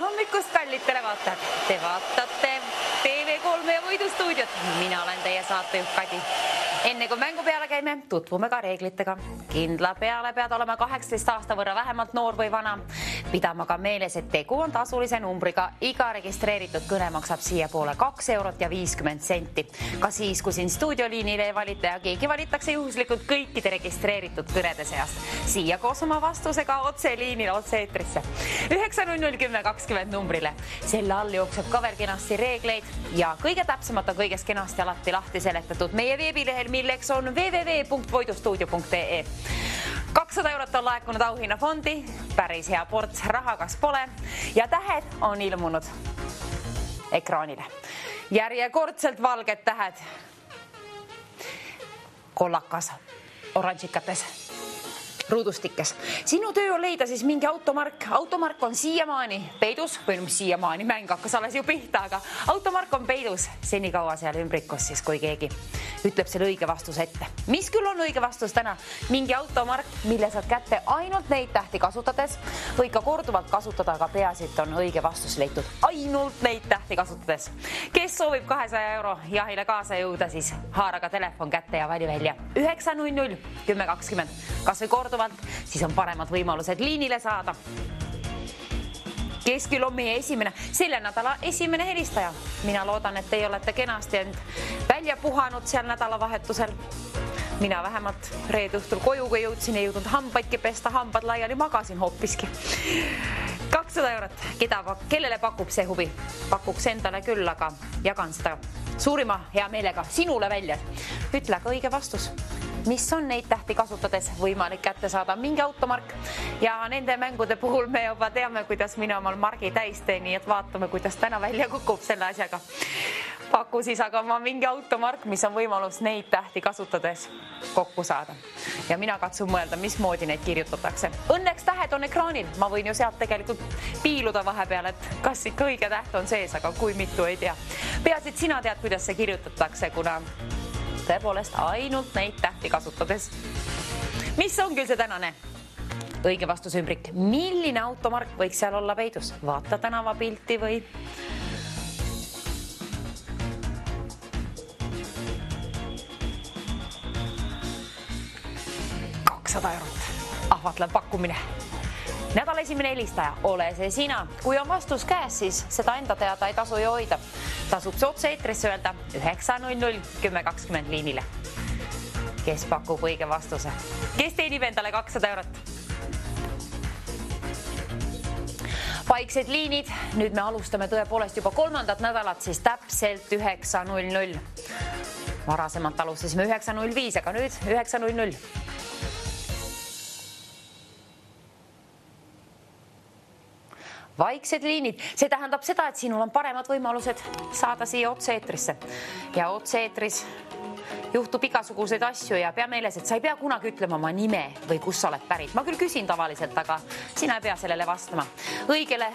hommikust, kallid televaatajad! Te vaatate TV3 ja Võidustuudiot. Mina olen teie saatejuht Kadi. Enne kui mängu peale käime, tutvume ka reeglitega. Kindla peale pead olema 18 aasta võrra vähemalt noor või vana. Pidama ka meeles, et tegu on tasulise numbriga. Iga registreeritud kõne maksab siia poole 2 eurot ja 50 senti. Ka siis, kui siin stuudioliinile ei valita ja keegi valitakse juhuslikult kõikide registreeritud kõnede seast. Siia koos oma vastusega otse liinile, otse eetrisse. 9001020 numbrile. Selle all jookseb cover kenasti reegleid ja kõige täpsemalt on kõigest kenasti alati lahti seletatud meie veebilehel, milleks on www.voidustuudio.ee. 200 eurot on laekunud auhinnafondi, päris hea ports raha kas pole ja tähed on ilmunud ekraanile. Järjekordselt valged tähed. Kollakas, oranžikates, ruudustikes. Sinu töö on leida siis mingi automark. Automark on siiamaani peidus, või siiamaani mäng hakkas alles ju pihta, aga automark on peidus senikaua seal ümbrikus siis, kui keegi ütleb selle õige vastuse ette. Mis küll on õige vastus täna? Mingi automark, mille saad kätte ainult neid tähti kasutades või ka korduvalt kasutada, aga peaasilt on õige vastus leitud ainult neid tähti kasutades. Kes soovib 200 euro jahile kaasa jõuda, siis haaraga telefon kätte ja vali välja 9001020. Kas või korduvalt, siis on paremad võimalused liinile saada. Kes küll on meie selle nädala esimene helistaja? Mina loodan, et teie olete kenasti end välja puhanud seal nädalavahetusel. Mina vähemalt reede õhtul koju, kui jõudsin, ei jõudnud hambaidki pesta, hambad laiali, magasin hoopiski. 200 eurot. Kellele pakub see huvi? Pakuks endale küll, aga jagan seda suurima hea meelega sinule välja. Ütle ka õige vastus. Mis on neid tähti kasutades võimalik kätte saada mingi automark ja nende mängude puhul me juba teame, kuidas mina omal margi täis teen, nii et vaatame, kuidas täna välja kukub selle asjaga. Paku siis aga ma mingi automark, mis on võimalus neid tähti kasutades kokku saada. Ja mina katsun mõelda, mismoodi neid kirjutatakse. Õnneks tähed on ekraanil. Ma võin ju sealt tegelikult piiluda vahepeal, et kas ikka õige täht on sees, aga kui mitu ei tea. Peaasi, et sina tead, kuidas see kirjutatakse, kuna tõepoolest ainult neid tähti kasutades. Mis on küll see tänane õige vastusümbrik? Milline automark võiks seal olla peidus? Vaata tänavapilti või 200 eurot. Ahvatlev pakkumine. Nädala esimene helistaja, ole see sina. Kui on vastus käes, siis seda enda teada ei tasu ju hoida. Tasub see otse eetrisse öelda 9001020 liinile. Kes pakub õige vastuse? Kes teenib endale 200 eurot? Vaiksed liinid. Nüüd me alustame tõepoolest juba 3. nädalat, siis täpselt 9:00. Varasemalt alustasime 9:05, aga nüüd 9:00. Vaiksed liinid. See tähendab seda, et sinul on paremad võimalused saada siia otse-eetrisse. Ja otse-eetris juhtub igasuguseid asju ja pea meeles, et sa ei pea kunagi ütlema oma nime või kus sa oled pärit. Ma küll küsin tavaliselt, aga sina ei pea sellele vastama. Õigele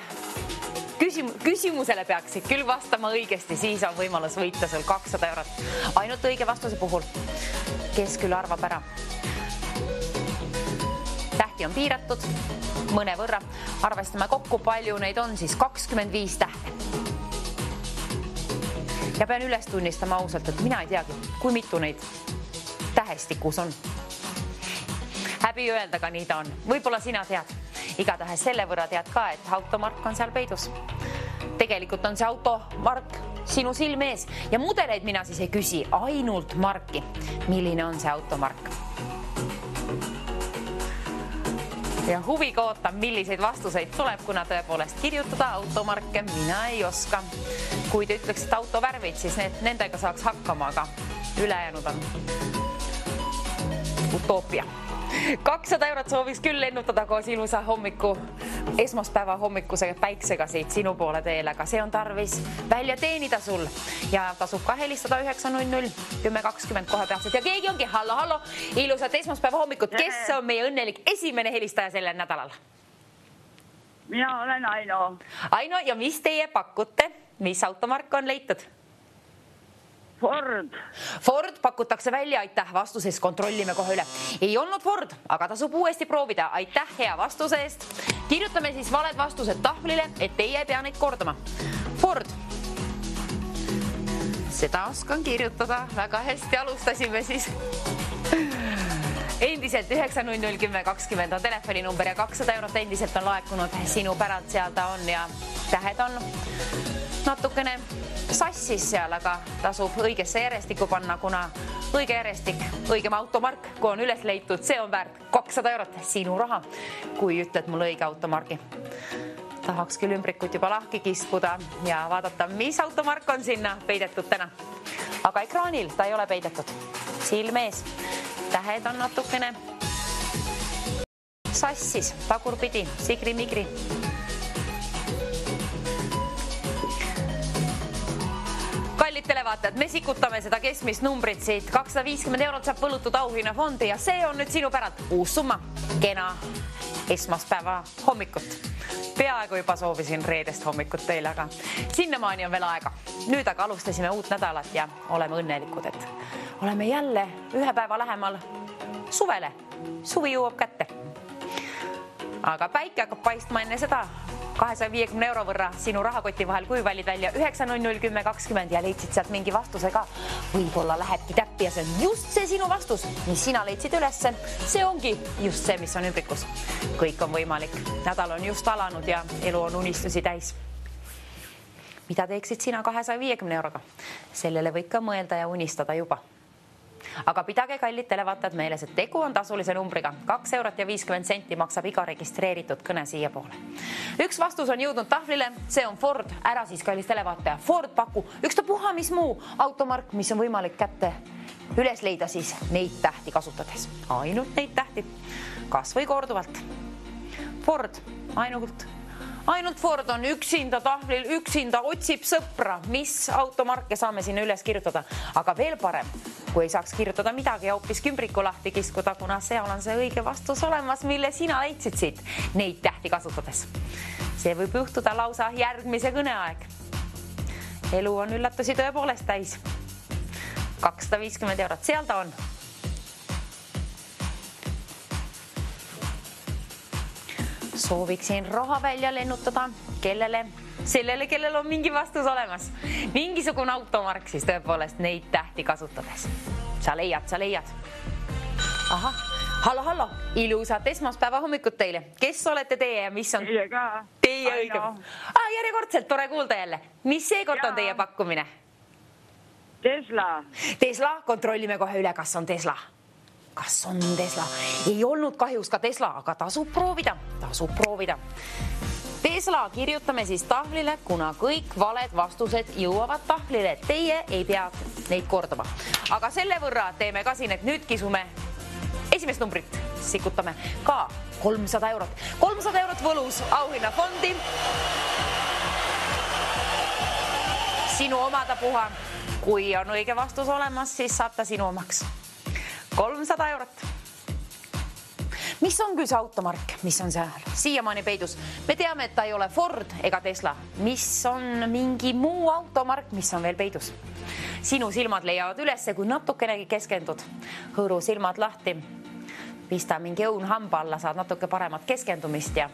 küsimusele peaksid küll vastama õigesti, siis on võimalus võita sul 200 eurot. Ainult õige vastuse puhul. Kes küll arvab ära? Tähti on piiratud. Mõne võrra. Arvestame kokku, palju neid on siis 25 tähte. Ja pean üles tunnistama ausalt, et mina ei teagi, kui mitu neid tähestikus on. Häbi öelda, aga nii ta on. Võib-olla sina tead. Igatahes selle võrra tead ka, et automark on seal peidus. Tegelikult on see automark sinu silme ees ja mudeleid mina siis ei küsi, ainult marki. Milline on see automark? Ja huviga ootan, milliseid vastuseid tuleb, kuna tõepoolest kirjutada automarke mina ei oska. Kui te ütleksid autovärvid, siis nendega saaks hakkama, aga ülejäänud on utoopia. 200 eurot sooviks küll lennutada koos ilusa hommiku, esmaspäeva hommikuse päiksega siit sinu poole teele, aga see on tarvis välja teenida sul. Ja tasub ka helistada 9:001020 kohe peatselt. Ja keegi ongi, hallo, ilusat esmaspäeva hommikut. Kes on meie õnnelik esimene helistaja sellel nädalal? Mina olen Aino. Aino, ja mis teie pakute? Mis automark on leitud? Ford. Ford pakutakse välja, aitäh vastusest, kontrollime kohe üle. Ei olnud Ford, aga tasub uuesti proovida. Aitäh hea vastuse eest. Kirjutame siis valed vastused tahvlile, et teie ei pea neid kordama. Ford. Seda oskan kirjutada. Väga hästi alustasime siis. Endiselt 9001020 on telefoninumber ja 200 eurot endiselt on laekunud. Sinu päralt seal ta on ja tähed on natukene sassis seal, aga tasub õigesse järjestikku panna, kuna õige järjestik, õigem automark, kui on üles leitud, see on väärt 200 eurot sinu raha, kui ütled mulle õige automargi. Tahaks küll ümbrikut juba lahki kispuda ja vaadata, mis automark on sinna peidetud täna. Aga ekraanil ta ei ole peidetud. Silmees. Tähed on natukene sassis, tagurpidi, sigri-migri. Kallid televaatajad, me sikutame seda keskmist numbrit siit. 250 eurot saab võlutud auhinnafondi ja see on nüüd sinu päralt uus summa. Kena esmaspäeva hommikut. Peaaegu juba soovisin reedest hommikut teile, aga sinnamaani on veel aega. Nüüd aga alustasime uut nädalat ja oleme õnnelikud, et oleme jälle ühe päeva lähemal suvele. Suvi jõuab kätte. Aga päike hakkab paistma enne seda 250 euro võrra sinu rahakoti vahel, kui valid välja 9001020 ja leidsid sealt mingi vastuse ka. Võib-olla lähebki täppi ja see on just see sinu vastus, mis sina leidsid ülesse. See ongi just see, mis on ümbrikus. Kõik on võimalik. Nädal on just alanud ja elu on unistusi täis. Mida teeksid sina 250 euroga? Sellele võid ka mõelda ja unistada juba. Aga pidage kallid televaatajad meeles, et tegu on tasulise numbriga. 2 eurot ja 50 senti maksab iga registreeritud kõne siia poole. Üks vastus on jõudnud tahvlile, see on Ford. Ära siis kallis televaataja. Ford paku ükstapuha mis muu automark, mis on võimalik kätte üles leida siis neid tähti kasutades. Ainult neid tähti. Kas või korduvalt. Ford, ainult Ford on üksinda tahvlil, üksinda otsib sõpra, mis automarke saame sinna üles kirjutada. Aga veel parem, kui ei saaks kirjutada midagi ja hoopis kümbriku lahti kiskuda, kuna seal on see õige vastus olemas, mille sina leidsid siit neid tähti kasutades. See võib juhtuda lausa järgmise kõneaeg. Elu on üllatusi tõepoolest täis. 250 eurot, seal ta on. Sooviksin raha välja lennutada. Kellele? Sellele, kellel on mingi vastus olemas. Mingisugune automark siis tõepoolest neid tähti kasutades. Sa leiad. Aha, hallo, ilusat esmaspäeva hommikut teile. Kes olete teie ja mis on? Teie ka. Teie õige. Järjekordselt tore kuulda jälle. Mis seekord on teie pakkumine? Tesla, kontrollime kohe üle, kas on Tesla. Ei olnud kahjus ka Tesla, aga tasub proovida. Tesla kirjutame siis tahvlile, kuna kõik valed vastused jõuavad tahvlile. Teie ei pea neid kordama. Aga selle võrra teeme ka siin, et nüüd kisume esimest numbrit. Sikutame ka 300 eurot. 300 eurot võlus auhinnafondi. Sinu omada puha. Kui on õige vastus olemas, siis saab ta sinu omaks. 300 eurot. Mis on küll see automark? Mis on seal? Siiamaani peidus. Me teame, et ta ei ole Ford ega Tesla. Mis on mingi muu automark, mis on veel peidus? Sinu silmad leiavad ülesse, kui natukenegi keskendud. Hõõru silmad lahti. Pista mingi õun hamba alla, saad natuke paremat keskendumist ja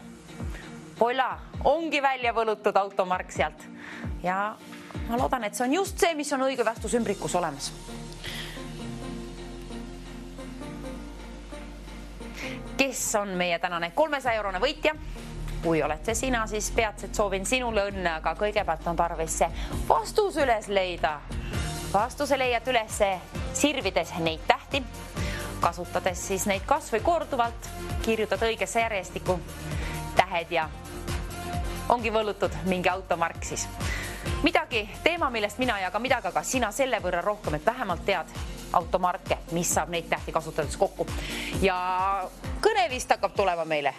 Pola ongi välja võlutud automark sealt. Ja ma loodan, et see on just see, mis on õige vastus ümbrikus olemas. Kes on meie tänane 300 eurone võitja? Kui oled see sina, siis peatselt soovin sinule õnne, aga kõigepealt on tarvis see vastus üles leida. Vastuse leiad üles sirvides neid tähti, kasutades siis neid kas või korduvalt, kirjutad õigesse järjestikku tähed ja ongi võlutud mingi automark siis. Midagi teema, millest mina ei jaga midagi, aga sina selle võrra rohkem, et vähemalt tead automarke, mis saab neid tähti kasutades kokku. Ja kõne vist hakkab tulema meile.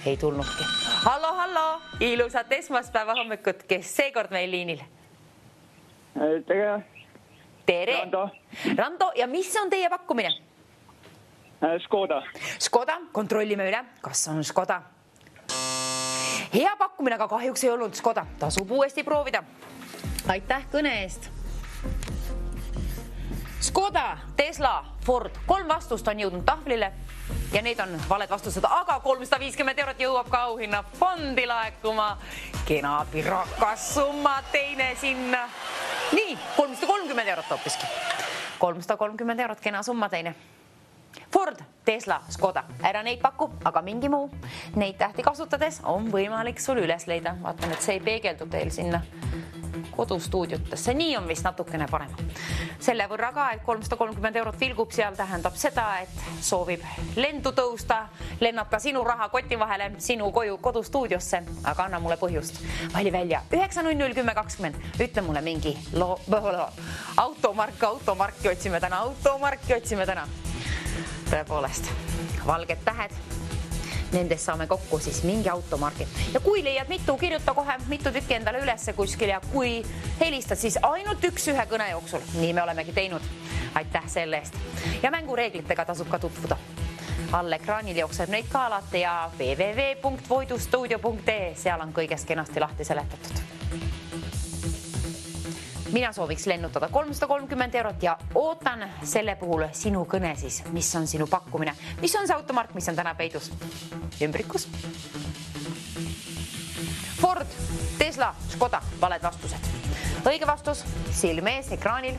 Ei tulnudki. Hallo, ilusat esmaspäeva hommikut, kes seekord meil liinil? Tere. Rando, ja mis on teie pakkumine? Škoda, kontrollime üle, kas on Škoda. Hea pakkumine, aga kahjuks ei olnud Škoda. Tasub uuesti proovida. Aitäh kõne eest. Škoda, Tesla, Ford. 3 vastust on jõudnud tahvlile ja need on valed vastused, aga 350 eurot jõuab ka auhinna fondi laekuma. Kena pirakas summa, teine sinna. Nii, 330 eurot hoopiski. 330 eurot, kena summa, teine. Ford, Tesla, Škoda. Ära neid paku, aga mingi muu. Neid tähti kasutades on võimalik sul üles leida. Vaatan, et see ei peegeldu teil sinna kodustuudiotesse. Nii on vist natukene parem. Selle võrra ka, et 330 eurot vilgub seal, tähendab seda, et soovib lendu tõusta, lennata sinu raha koti vahele, sinu koju kodustuudiosse, aga anna mulle põhjust. Vali välja 9001020. Ütle mulle mingi automarki otsime täna. Tõepoolest, valged tähed. Nendest saame kokku siis mingi automarki. Ja kui leiad mitu, kirjuta kohe mitu tükki endale ülesse kuskil ja kui helistad, siis ainult ühe kõne jooksul. Nii me olemegi teinud. Aitäh selle eest. Ja mängureeglitega tasub ka tutvuda. All ekraanil jookseb neid ka alati ja www.voidustuudio.ee. Seal on kõigest kenasti lahti seletatud. Mina sooviks lennutada 330 eurot ja ootan selle puhul sinu kõne siis, mis on sinu pakkumine. Mis on see automark, mis on täna peidus? Ümbrikus. Ford, Tesla, Škoda, valed vastused. Õige vastus, silme ees ekraanil.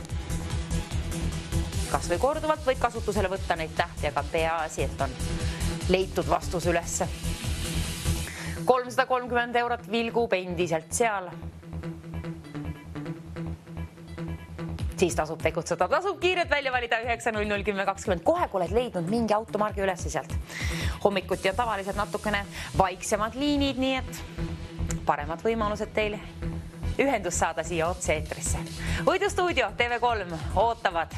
Kas või korduvalt võid kasutusele võtta neid tähti, aga peaasi, et on leitud vastus ülesse. 330 eurot vilgub endiselt seal. Siis tasub tegutseda, tasub kiiret välja valida 9001020. Kohe, kui oled leidnud mingi automargi ülesse sealt. Hommikuti on tavaliselt natukene vaiksemad liinid, nii et paremad võimalused teile ühendus saada siia otse eetrisse. Võidustuudio TV3 ootavad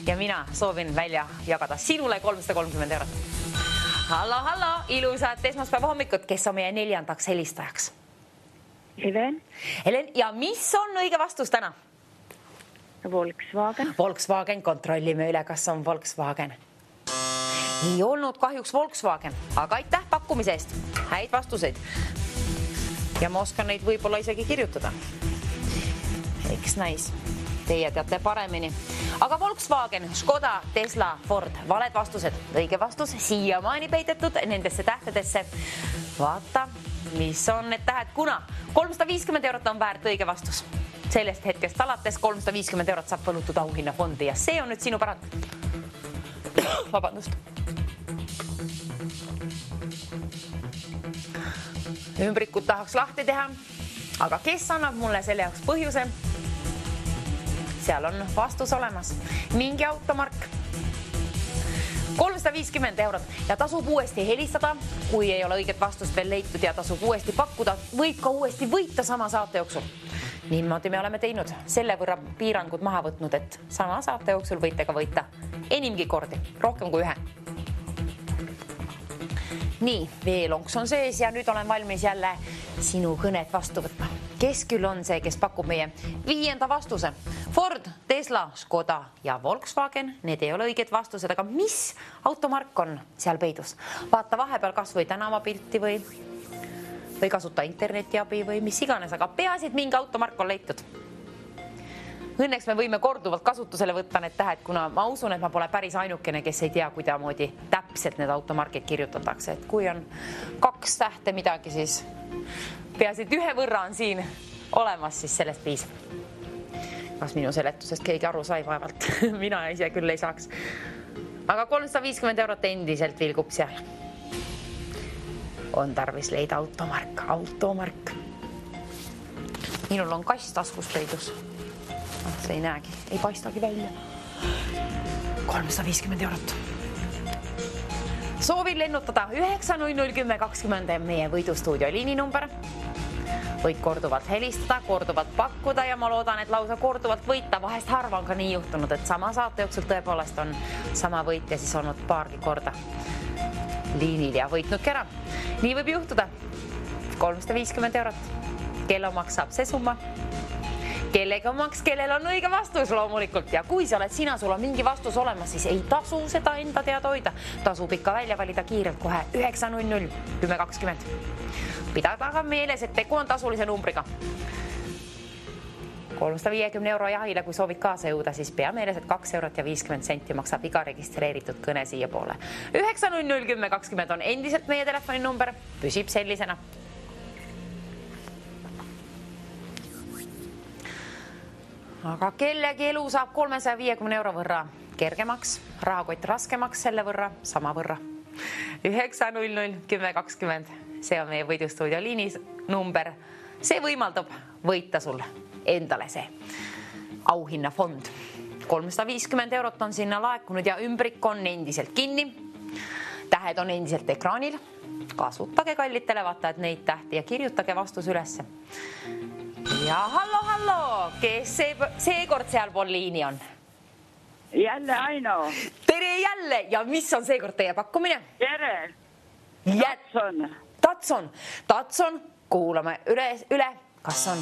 ja mina soovin välja jagada sinule 330 eurot. Hallo, ilusat esmaspäeva hommikut, kes on meie 4. helistajaks? Helen, ja mis on õige vastus täna? Volkswagen, kontrollime üle, kas on Volkswagen. Ei olnud kahjuks Volkswagen, aga aitäh pakkumise eest. Häid vastuseid. Ja ma oskan neid võib-olla isegi kirjutada. Eks näis. Teie teate paremini. Aga Volkswagen, Škoda, Tesla, Ford, valed vastused. Õige vastus siiamaani peidetud nendesse tähtedesse. Vaata, mis on need tähed, kuna 350 eurot on väärt õige vastus. Sellest hetkest alates 350 eurot saab võlutud auhinna fondi ja see on nüüd sinu pärand. Vabandust. Ümbrikud tahaks lahti teha, aga kes annab mulle selle jaoks põhjuse? Seal on vastus olemas. Mingi automark. 350 eurot ja tasub uuesti helistada, kui ei ole õiget vastust veel leitud ja tasub uuesti pakkuda. Võib ka uuesti võita sama saate jooksul. Niimoodi me oleme teinud. Selle võrra piirangud maha võtnud, et sama saate jooksul võite ka võita enimgi kordi, rohkem kui 1. Nii, veelonks on sees ja nüüd olen valmis jälle sinu kõnet vastu võtma. Kes küll on see, kes pakub meie 5. vastuse? Ford, Tesla, Škoda ja Volkswagen. Need ei ole õiged vastused, aga mis automark on seal peidus? Vaata vahepeal kas või tänavapilti või kasuta internetiabi või mis iganes, aga peaasi, et mingi automark on leitud. Õnneks me võime korduvalt kasutusele võtta need tähed, kuna ma usun, et ma pole päris ainukene, kes ei tea, kuidamoodi täpselt need automarkid kirjutatakse. Et kui on 2 tähte midagi, siis peaasi, et 1 võrra on siin olemas, siis sellest piisab. Kas minu seletusest keegi aru sai vaevalt? Mina ise küll ei saaks. Aga 350 eurot endiselt vilgub seal. On tarvis leida automark. Minul on kass taskus peidus. See ei näegi, ei paistagi välja. 350 eurot. Soovin lennutada 9001020 meie võidustuudio liininumber. Võid korduvalt helistada, korduvalt pakkuda ja ma loodan, et lausa korduvalt võita. Vahest harva on ka nii juhtunud, et sama saate jooksul tõepoolest on sama võitja siis olnud paargi korda liinil ja võitnudki ära. Nii võib juhtuda. 350 eurot. Kelle omaks saab see summa? Kellega omaks, kellel on õige vastus loomulikult. Ja kui sa oled sina, sul on mingi vastus olemas, siis ei tasu seda enda teada hoida. Tasub ikka välja valida kiirelt kohe 9001020. Pidada aga meeles, et tegu on tasulise numbriga. 350 € jahile, kui soovid kaasa jõuda, siis pea meeles, et 2,50 € maksab iga registreeritud kõne siia poole. 9001020 on endiselt meie telefoninumber, püsib sellisena. Aga kellegi elu saab 350 € võrra kergemaks, rahakott raskemaks selle võrra, sama võrra. 9001020, see on meie võidustuudio liinis number. See võimaldab võita sul endale see auhinnafond. 350 € on sinna laekunud ja ümbrik on endiselt kinni. Tähed on endiselt ekraanil. Kasutage kallid televaatajad neid tähti ja kirjutage vastus ülesse. Ja hallo, kes seekord sealpool liini on? Jälle Aino. Tere jälle! Ja mis on seekord teie pakkumine? Tere. Tatson, kuulame üle. Kas on?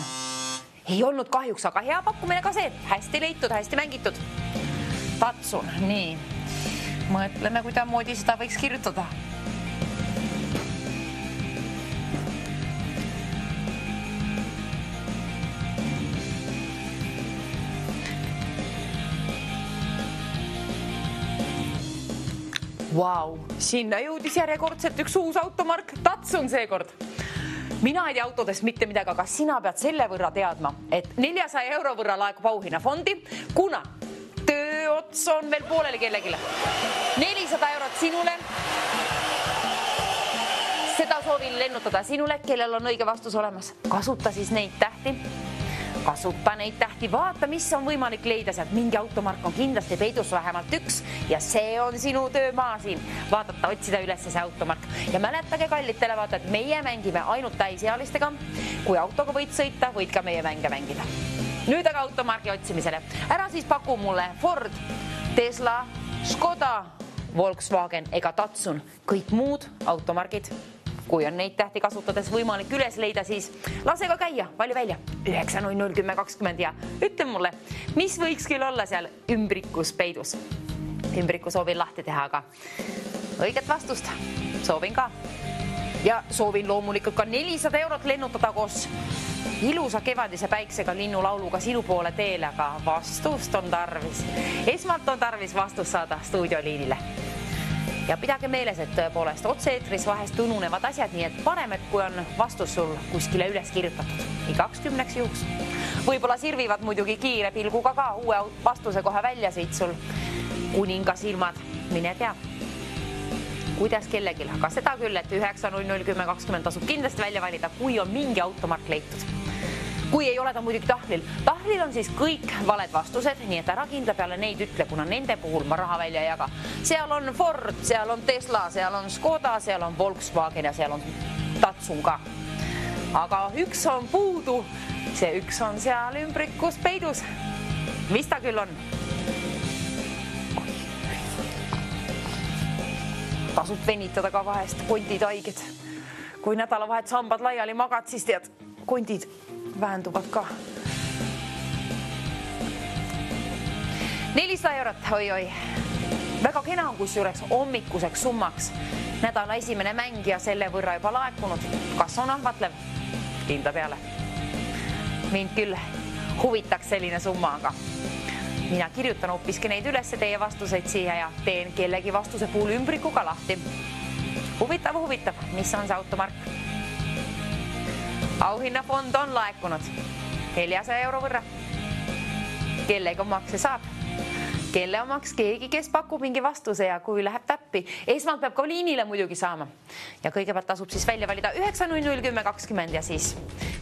Ei olnud kahjuks, aga hea pakkumine ka see. Hästi leitud, hästi mängitud. Tatson, nii. Mõtleme, kuidamoodi seda võiks kirjutada. Vau, sinna jõudis järjekordselt üks uus automark. Tatson seekord. Mina ei tea autodest mitte midagi, aga sina pead selle võrra teadma, et 400 € võrra laekub auhinnafondi, kuna tööots on veel pooleli kellegile. 400 € sinule. Seda soovin lennutada sinule, kellel on õige vastus olemas. Kasuta siis neid tähti. Vaata, mis on võimalik leida sealt. Mingi automark on kindlasti peidus vähemalt üks ja see on sinu töömaa siin. Vaadata, otsida üles see automark. Ja mäletage, kallid televaatajad, meie mängime ainult täisealistega. Kui autoga võid sõita, võid ka meie mänge mängida. Nüüd aga automarki otsimisele. Ära siis paku mulle Ford, Tesla, Škoda, Volkswagen ega Tatson. Kõik muud automargid. Kui on neid tähti kasutades võimalik üles leida, siis lase ka käia, vali välja 9001020 ja ütle mulle, mis võiks küll olla seal ümbrikus peidus. Ümbriku soovin lahti teha, aga õiget vastust soovin ka. Ja soovin loomulikult ka 400 € lennutada koos ilusa kevadise päiksega linnulauluga sinu poole teele, aga vastust on tarvis. Esmalt on tarvis vastus saada stuudioliinile. Ja pidage meeles, et tõepoolest otse-eetris vahest ununevad asjad, nii et parem, et kui on vastus sul kuskile üles kirjutatud. Igaks 10 juhuks. Võib-olla sirvivad muidugi kiire pilguga ka uue vastuse kohe välja siit sul kuninga silmad. Mine tea, kuidas kellegil, aga seda küll, et 9001020 tasub kindlasti välja valida, kui on mingi automark leitud. Kui ei ole ta muidugi tahlil. Tahlil on siis kõik valed vastused, nii et ära kindla peale neid ütle, kuna nende puhul ma raha välja ei jaga. Seal on Ford, seal on Tesla, seal on Škoda, seal on Volkswagen ja seal on Tatson ka. Aga üks on puudu, see üks on seal ümbrikus peidus. Mis ta küll on? Tasub venitada ka vahest, kondid haiged. Kui nädalavahet sambad laiali magad, siis tead, kondid vähenduvad ka. 400 €, oi. Väga kena on kusjuures hommikuseks summaks. Nädala esimene mängija selle võrra juba laekunud. Kas on ahvatlev? Kindla peale. Mind küll huvitaks selline summa, aga mina kirjutan hoopiski neid üles teie vastuseid siia ja teen kellegi vastuse puhul ümbrikuga lahti. Huvitav, mis on see automark? Auhinnafond on laekunud 400 € võrra. Kellega makse saab? Kelle omaks keegi, kes pakub mingi vastuse ja kui läheb täppi. Esmalt peab ka liinile muidugi saama. Ja kõigepealt tasub siis välja valida 9001020 ja siis,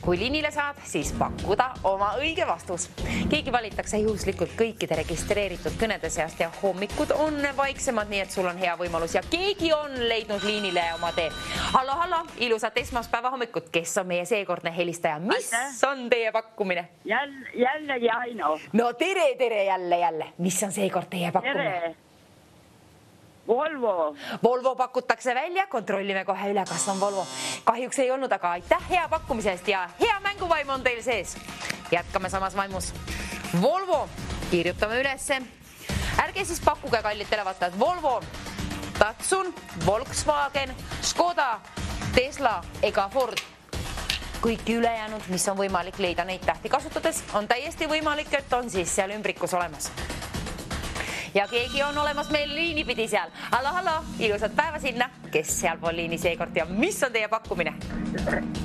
kui liinile saad, siis pakkuda oma õige vastus. Keegi valitakse juhuslikult kõikide registreeritud kõnede seast ja hommikud on vaiksemad, nii et sul on hea võimalus ja keegi on leidnud liinile oma tee. Hallo, ilusat esmaspäeva hommikut. Kes on meie seekordne helistaja? Mis on teie pakkumine? Jällegi Aino. No tere jälle. Mis on seekord teie pakkumine? Tere. Volvo pakutakse välja, kontrollime kohe üle, kas on Volvo. Kahjuks ei olnud, aga aitäh hea pakkumise eest ja hea mänguvaim on teil sees. Jätkame samas vaimus. Volvo, kirjutame ülesse. Ärge siis pakkuge, kallid televaatajad, Volvo, Tatson, Volkswagen, Škoda, Tesla ega Ford. kõik ülejäänud, mis on võimalik leida neid tähti kasutades, on täiesti võimalik, et on siis seal ümbrikus olemas. Ja keegi on olemas meil liini pidi seal. Hallo, ilusat päeva sinna. Kes sealpool liini seekord ja mis on teie pakkumine?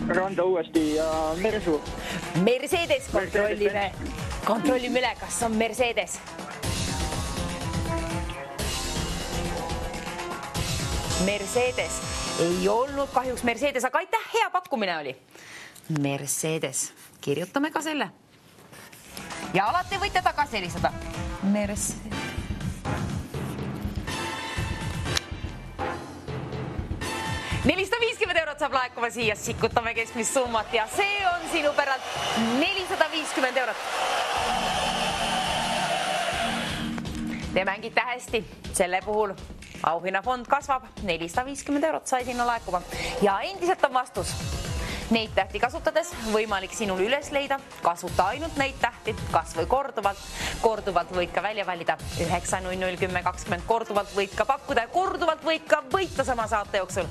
Rando uuesti ja Mersu. Mercedes, kontrollime üle, kas on Mercedes. Mercedes ei olnud kahjuks Mercedes, aga aitäh, hea pakkumine oli. Mercedes, kirjutame ka selle. Ja alati võite tagasi helistada. Mercedes. €450 saab laekuma siia, sikutame keskmist summat ja see on sinu päralt €450. Te mängite hästi, selle puhul auhinnafond kasvab, €450 sai sinna laekuma ja endiselt on vastus. Neid tähti kasutades võimalik sinul üles leida, kasuta ainult neid tähti, kas või korduvalt võid ka välja valida 9, 0, 10, 20, korduvalt võid ka pakkuda ja korduvalt võid ka võita sama saate jooksul.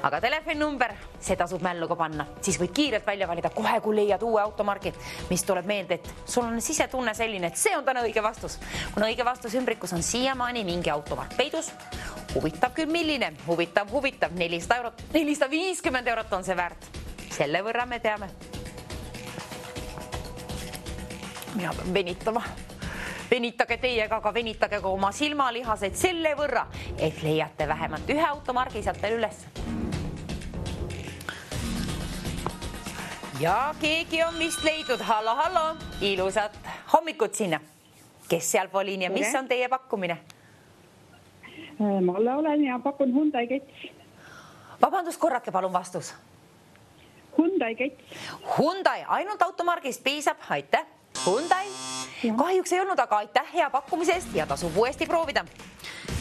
Aga telefoninumber, see tasub mällu ka panna, siis võid kiirelt välja valida kohe, kui leiad uue automargi, mis tuleb meelde, et sul on sisetunne selline, et see on täna õige vastus. Kuna õige vastus ümbrikus on siiamaani mingi automark peidus, huvitav küll milline, huvitav, €400, €450 on see väärt. Selle võrra me teame. Mina pean venitama. Venitage teiega, aga venitage ka oma silmalihased selle võrra, et leiate vähemalt ühe automargi sealt veel üles. Ja keegi on vist leidnud. Hallo, ilusat hommikut sinna. Kes seal Poliin ja mis on teie pakkumine? Malle olen ja pakun Hyundai Getz. Vabandust, korrake palun vastus. Hyundai Getz. Hyundai, ainult automargist piisab, aitäh. Hyundai, kahjuks ei olnud, aga aitäh hea pakkumise eest ja tasub uuesti proovida.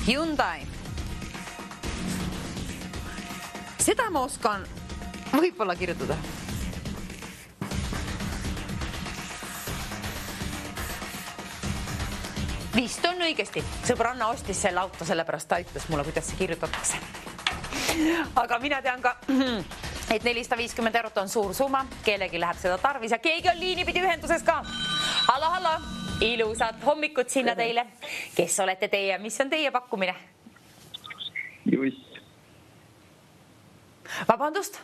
Hyundai. Seda ma oskan võib-olla kirjutada. Vist on õigesti. Sõbranna ostis selle auto, sellepärast ta ütles mulle, kuidas see kirjutatakse. Aga mina tean ka, et €450 on suur summa, kellegi läheb seda tarvis ja keegi on liini pidi ühenduses ka. Hallo, ilusat hommikut sinna teile. Kes olete teie, mis on teie pakkumine? Juss. Vabandust?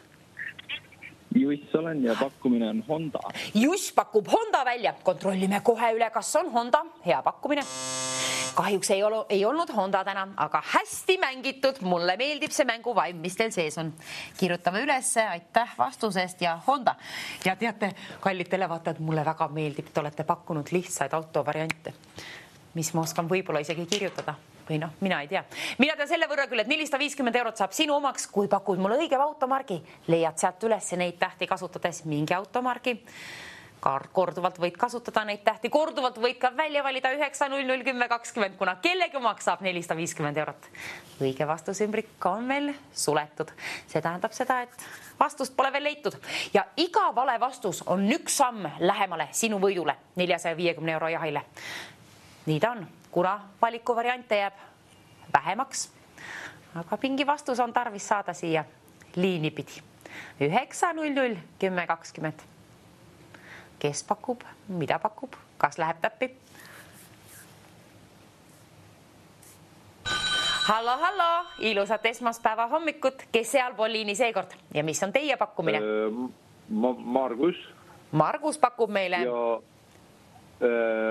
Juss olen ja pakkumine on Honda. Juss pakub Honda välja. Kontrollime kohe üle, kas on Honda. Hea pakkumine. Kahjuks ei olnud Honda täna, aga hästi mängitud. Mulle meeldib see mänguvaim, mis teil sees on. Kirjutame ülesse, aitäh vastusest ja Honda. Ja teate, kallid televaatajad, mulle väga meeldib, te olete pakkunud lihtsaid autovariante, mis ma oskan võib-olla isegi kirjutada. Või noh, mina ei tea. Mina tean selle võrra küll, et €450 saab sinu omaks, kui pakud mulle õige automargi. Leiad sealt üles neid tähti kasutades mingi automargi. Korduvalt võid kasutada neid tähti, korduvalt võid ka välja valida 9, 0, 10, 20, kuna kellegi omaks saab €450. Õige vastus ümbrik on veel suletud. See tähendab seda, et vastust pole veel leitud. Ja iga vale vastus on üks samm lähemale sinu võidule, €450 jahile. Nii ta on, kuna valikuvariante jääb vähemaks. Aga mingi vastus on tarvis saada siia liini pidi. 9, 0, 10, 20. Kes pakub, mida pakub, kas läheb täppi? Hallo, ilusat esmaspäeva hommikut. Kes sealpool liini seekord ja mis on teie pakkumine? Margus. Margus pakub meile. Ja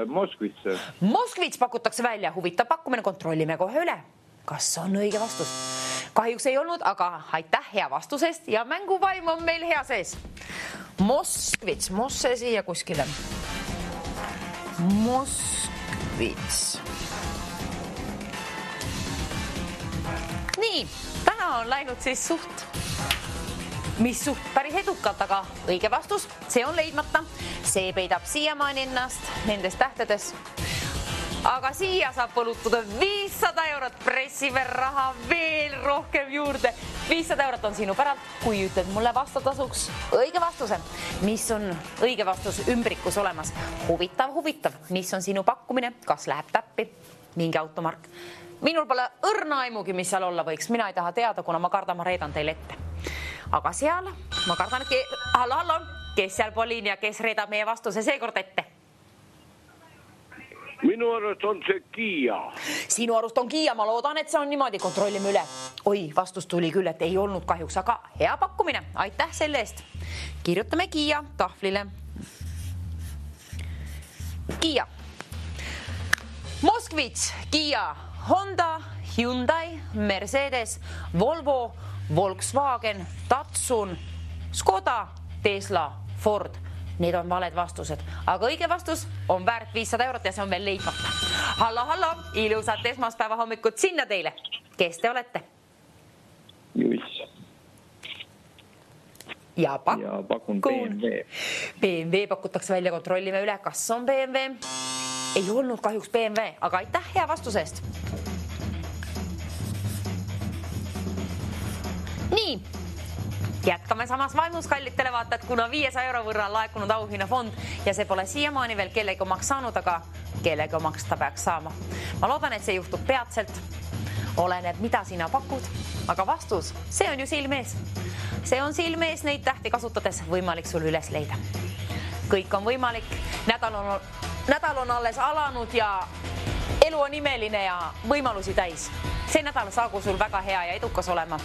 Moskvits. Moskvits pakutakse välja. Huvitav pakkumine, kontrollime kohe üle. Kas on õige vastus? Kahjuks ei olnud, aga aitäh hea vastusest ja mänguvaim on meil hea sees. Moskvits, Mosse siia kuskile. Moskvits. Nii, täna on läinud siis suht päris edukalt, aga õige vastus, see on leidmata. See peidab siiamaani ennast nendes tähtedes. Aga siia saab põlutada €500, pressime raha veel rohkem juurde. €500 on sinu päralt, kui ütled mulle vastatasuks õige vastuse. Mis on õige vastus ümbrikus olemas? Huvitav, mis on sinu pakkumine? Kas läheb täppi? Mingi automark? Minul pole õrna aimugi, mis seal olla võiks. Mina ei taha teada, kuna ma kardan, ma reedan teile ette. Aga seal, ma kardan, et hallo, kes seal Poliin ja kes reedab meie vastuse seekord ette? Minu arust on see Kiia. Sinu arust on Kiia, ma loodan, et see on niimoodi, kontrollime üle. Oi, vastus tuli küll, et ei olnud kahjuks, aga hea pakkumine. Aitäh selle eest. Kirjutame Kiia tahvlile. Kiia. Moskvits, Kiia, Honda, Hyundai, Mercedes, Volvo, Volkswagen, Datsun, Škoda, Tesla, Ford. Need on valed vastused, aga õige vastus on väärt 500 eurot ja see on veel leidmata. Hallo, ilusat esmaspäeva hommikut sinna teile. Kes te olete? Juiss. Ja pakun BMW. BMW pakutakse välja, kontrollime üle, kas on BMW. Ei olnud kahjuks BMW, aga aitäh hea vastuse eest. Nii. Jätkame samas vaimus, kallid televaatajad, kuna 500 euro võrra on laekunud auhinnafond ja see pole siiamaani veel kellegi omaks saanud, aga kellegi omaks ta peaks saama. Ma loodan, et see juhtub peatselt. Oleneb, mida sina pakud, aga vastus, see on ju silmees. See on silmees, neid tähti kasutades võimalik sul üles leida. Kõik on võimalik, nädal on alles alanud ja elu on imeline ja võimalusi täis. See nädal saagu sul väga hea ja edukas olema.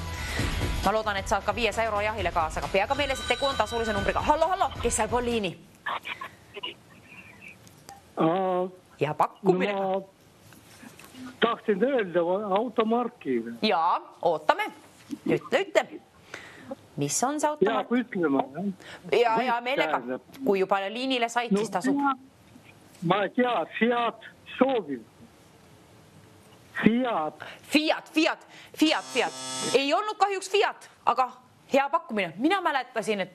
Ma loodan, et saad ka 500 euro jahile kaasa, aga peaga meeles, et tegu on tasulise numbriga. Hallo, kes seal Poliini? Ja pakkumine. Ma tahtsin öelda automarki. Jaa, ootame. Ütle. Mis on see automark? Jääb ütlema. Ja meelega, kui juba liinile said, siis tasub. Ma ei tea, Fiat soovib. Fiat. Ei olnud kahjuks Fiat, aga hea pakkumine. Mina mäletasin,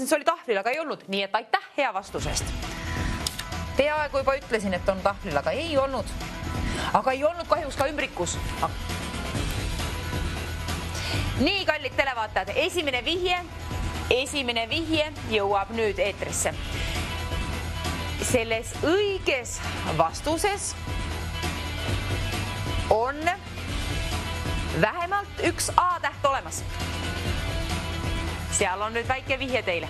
see oli tahvlil, aga ei olnud. Nii et aitäh hea vastusest. Peaaegu juba ütlesin, et on tahvlil, aga ei olnud. Aga ei olnud kahjuks ka ümbrikus. Nii, kallid televaatajad, esimene vihje jõuab nüüd eetrisse. Selles õiges vastuses on vähemalt üks A-täht olemas. Seal on nüüd väike vihje teile.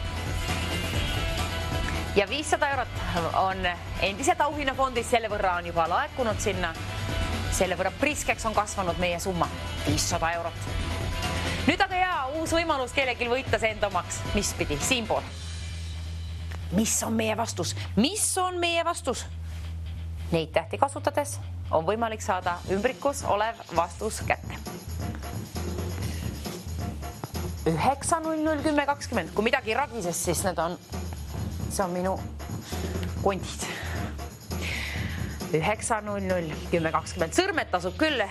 Ja 500 eurot on endiselt auhinnafondis, selle võrra on juba laekunud sinna. Selle võrra priskeks on kasvanud meie summa, 500 eurot. Nüüd aga hea, uus võimalus kellelgi võita see enda omaks. Mis pidi? Siinpool. Mis on meie vastus? Neid tähti kasutades on võimalik saada ümbrikus olev vastus kätte. 9-0-0-10-20. Kui midagi ragises, siis see on minu kondid. 9-0-0-10-20. Sõrmed tasub küll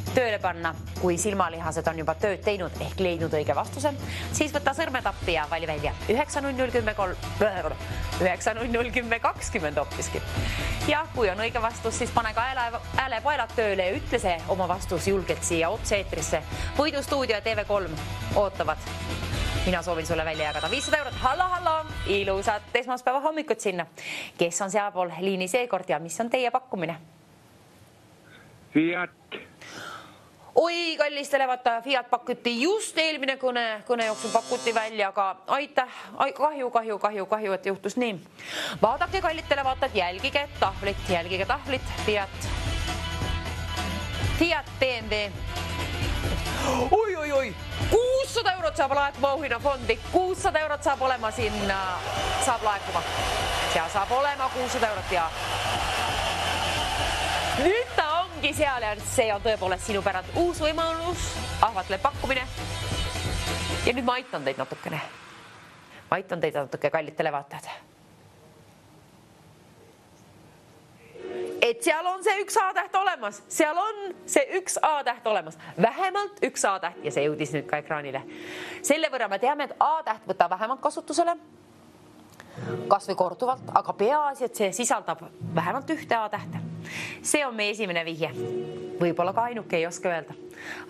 tööle panna, kui silmalihased on juba tööd teinud ehk leidnud õige vastuse, siis võta sõrmed appi ja vali välja 9-0-0-10-20 hoopiski. Ja kui on õige vastus, siis pane ka häälepaelad tööle ja ütle see oma vastus julgelt siia otse-eetrisse. Võidustuudio ja TV3 ootavad. Mina soovin sulle välja jagada 500 eurot. Hallo, ilusat esmaspäeva hommikut sinna. Kes on sealpool liini seekord ja mis on teie pakkumine? Fiat. Oi, kallis televaataja, Fiat pakuti just eelmine kõne jooksul pakuti välja, aga aitäh, kahju, et juhtus nii. Vaadake, kallid televaatajad, jälgige tahvlit, Fiat BMW. Oi, 600 eurot saab laekuma auhinnafondi, 600 eurot saab olema sinna, saab laekuma. Seal saab olema 600 eurot ja nüüd ta ongi seal ja see on tõepoolest sinu pärand uus võimalus, ahvatle pakkumine. Ja nüüd ma aitan teid natukene. Kallid televaatajad. Et seal on see üks A-täht olemas. Vähemalt üks A-täht ja see jõudis nüüd ka ekraanile. Selle võrra me teame, et A-täht võtta vähemalt kasutusele. Kas või korduvalt, aga peaasi, et see sisaldab vähemalt ühte A-tähte. See on meie esimene vihje. Võib-olla ka ainuke, ei oska öelda.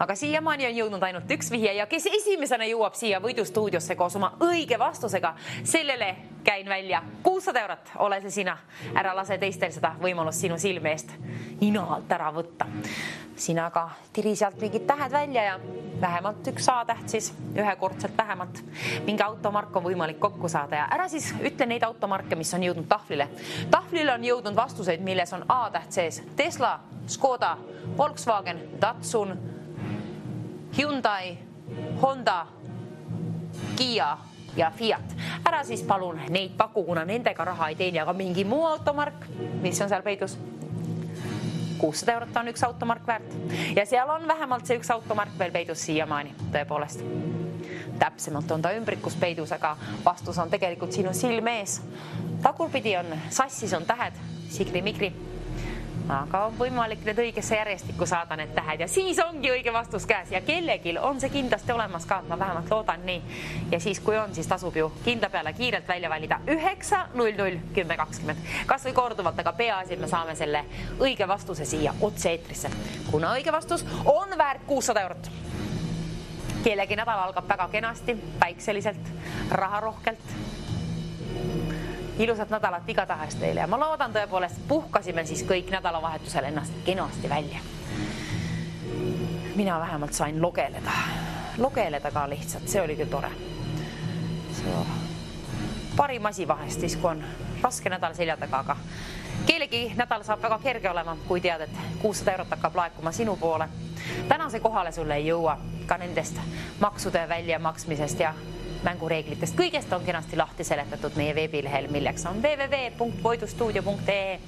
Aga siiamaani on jõudnud ainult üks vihje ja kes esimesena jõuab siia võidustuudiosse koos oma õige vastusega, sellele käin välja 600 eurot, ole see sina. Ära lase teistel seda võimalust sinu silme eest nina alt ära võtta. Sina ka tiri sealt mingid tähed välja ja vähemalt üks A-täht siis, ühekordselt vähemalt. Mingi automark on võimalik kokku saada ja ära siis ütle neid automarke, mis on jõudnud tahvlile. Tahvlile on jõudnud vastuseid, milles on A-täht sees. Tesla, Škoda, Volkswagen, Datsun, Hyundai, Honda, Kia ja Fiat. Ära siis palun neid paku, kuna nendega raha ei teeni, aga mingi muu automark, mis on seal peidus. 600 eurot on üks automark väärt ja seal on vähemalt see üks automark veel peidus siiamaani, tõepoolest. Täpsemalt on ta ümbrikus peidus, aga vastus on tegelikult sinu silme ees. Tagurpidi on, sassis on tähed, sigri-migri. Aga on võimalik need õigesse järjestikku saada need tähed ja siis ongi õige vastus käes ja kellegil on see kindlasti olemas ka, ma vähemalt loodan nii. Ja siis kui on, siis tasub ju kindla peale kiirelt välja valida 9001020. Kas või korduvalt, aga peaasi, et me saame selle õige vastuse siia otse eetrisse. Kuna õige vastus on väärt 600 eurot. Kellegi nädal algab väga kenasti, päikseliselt, raharohkelt. Ilusat nädalat igatahes teile ja ma loodan tõepoolest, puhkasime siis kõik nädalavahetusel ennast kenasti välja. Mina vähemalt sain logeleda ka lihtsalt, see oli küll tore. Parim asi vahest siis, kui on raske nädal selja taga, aga kellegi nädal saab väga kerge olema, kui tead, et 600 eurot hakkab laekuma sinu poole. Tänase kohale sulle ei jõua ka nendest maksude väljamaksmisest ja mängureeglitest. Kõigest on kenasti lahti seletatud meie veebilehel, milleks on www.voidustuudio.ee.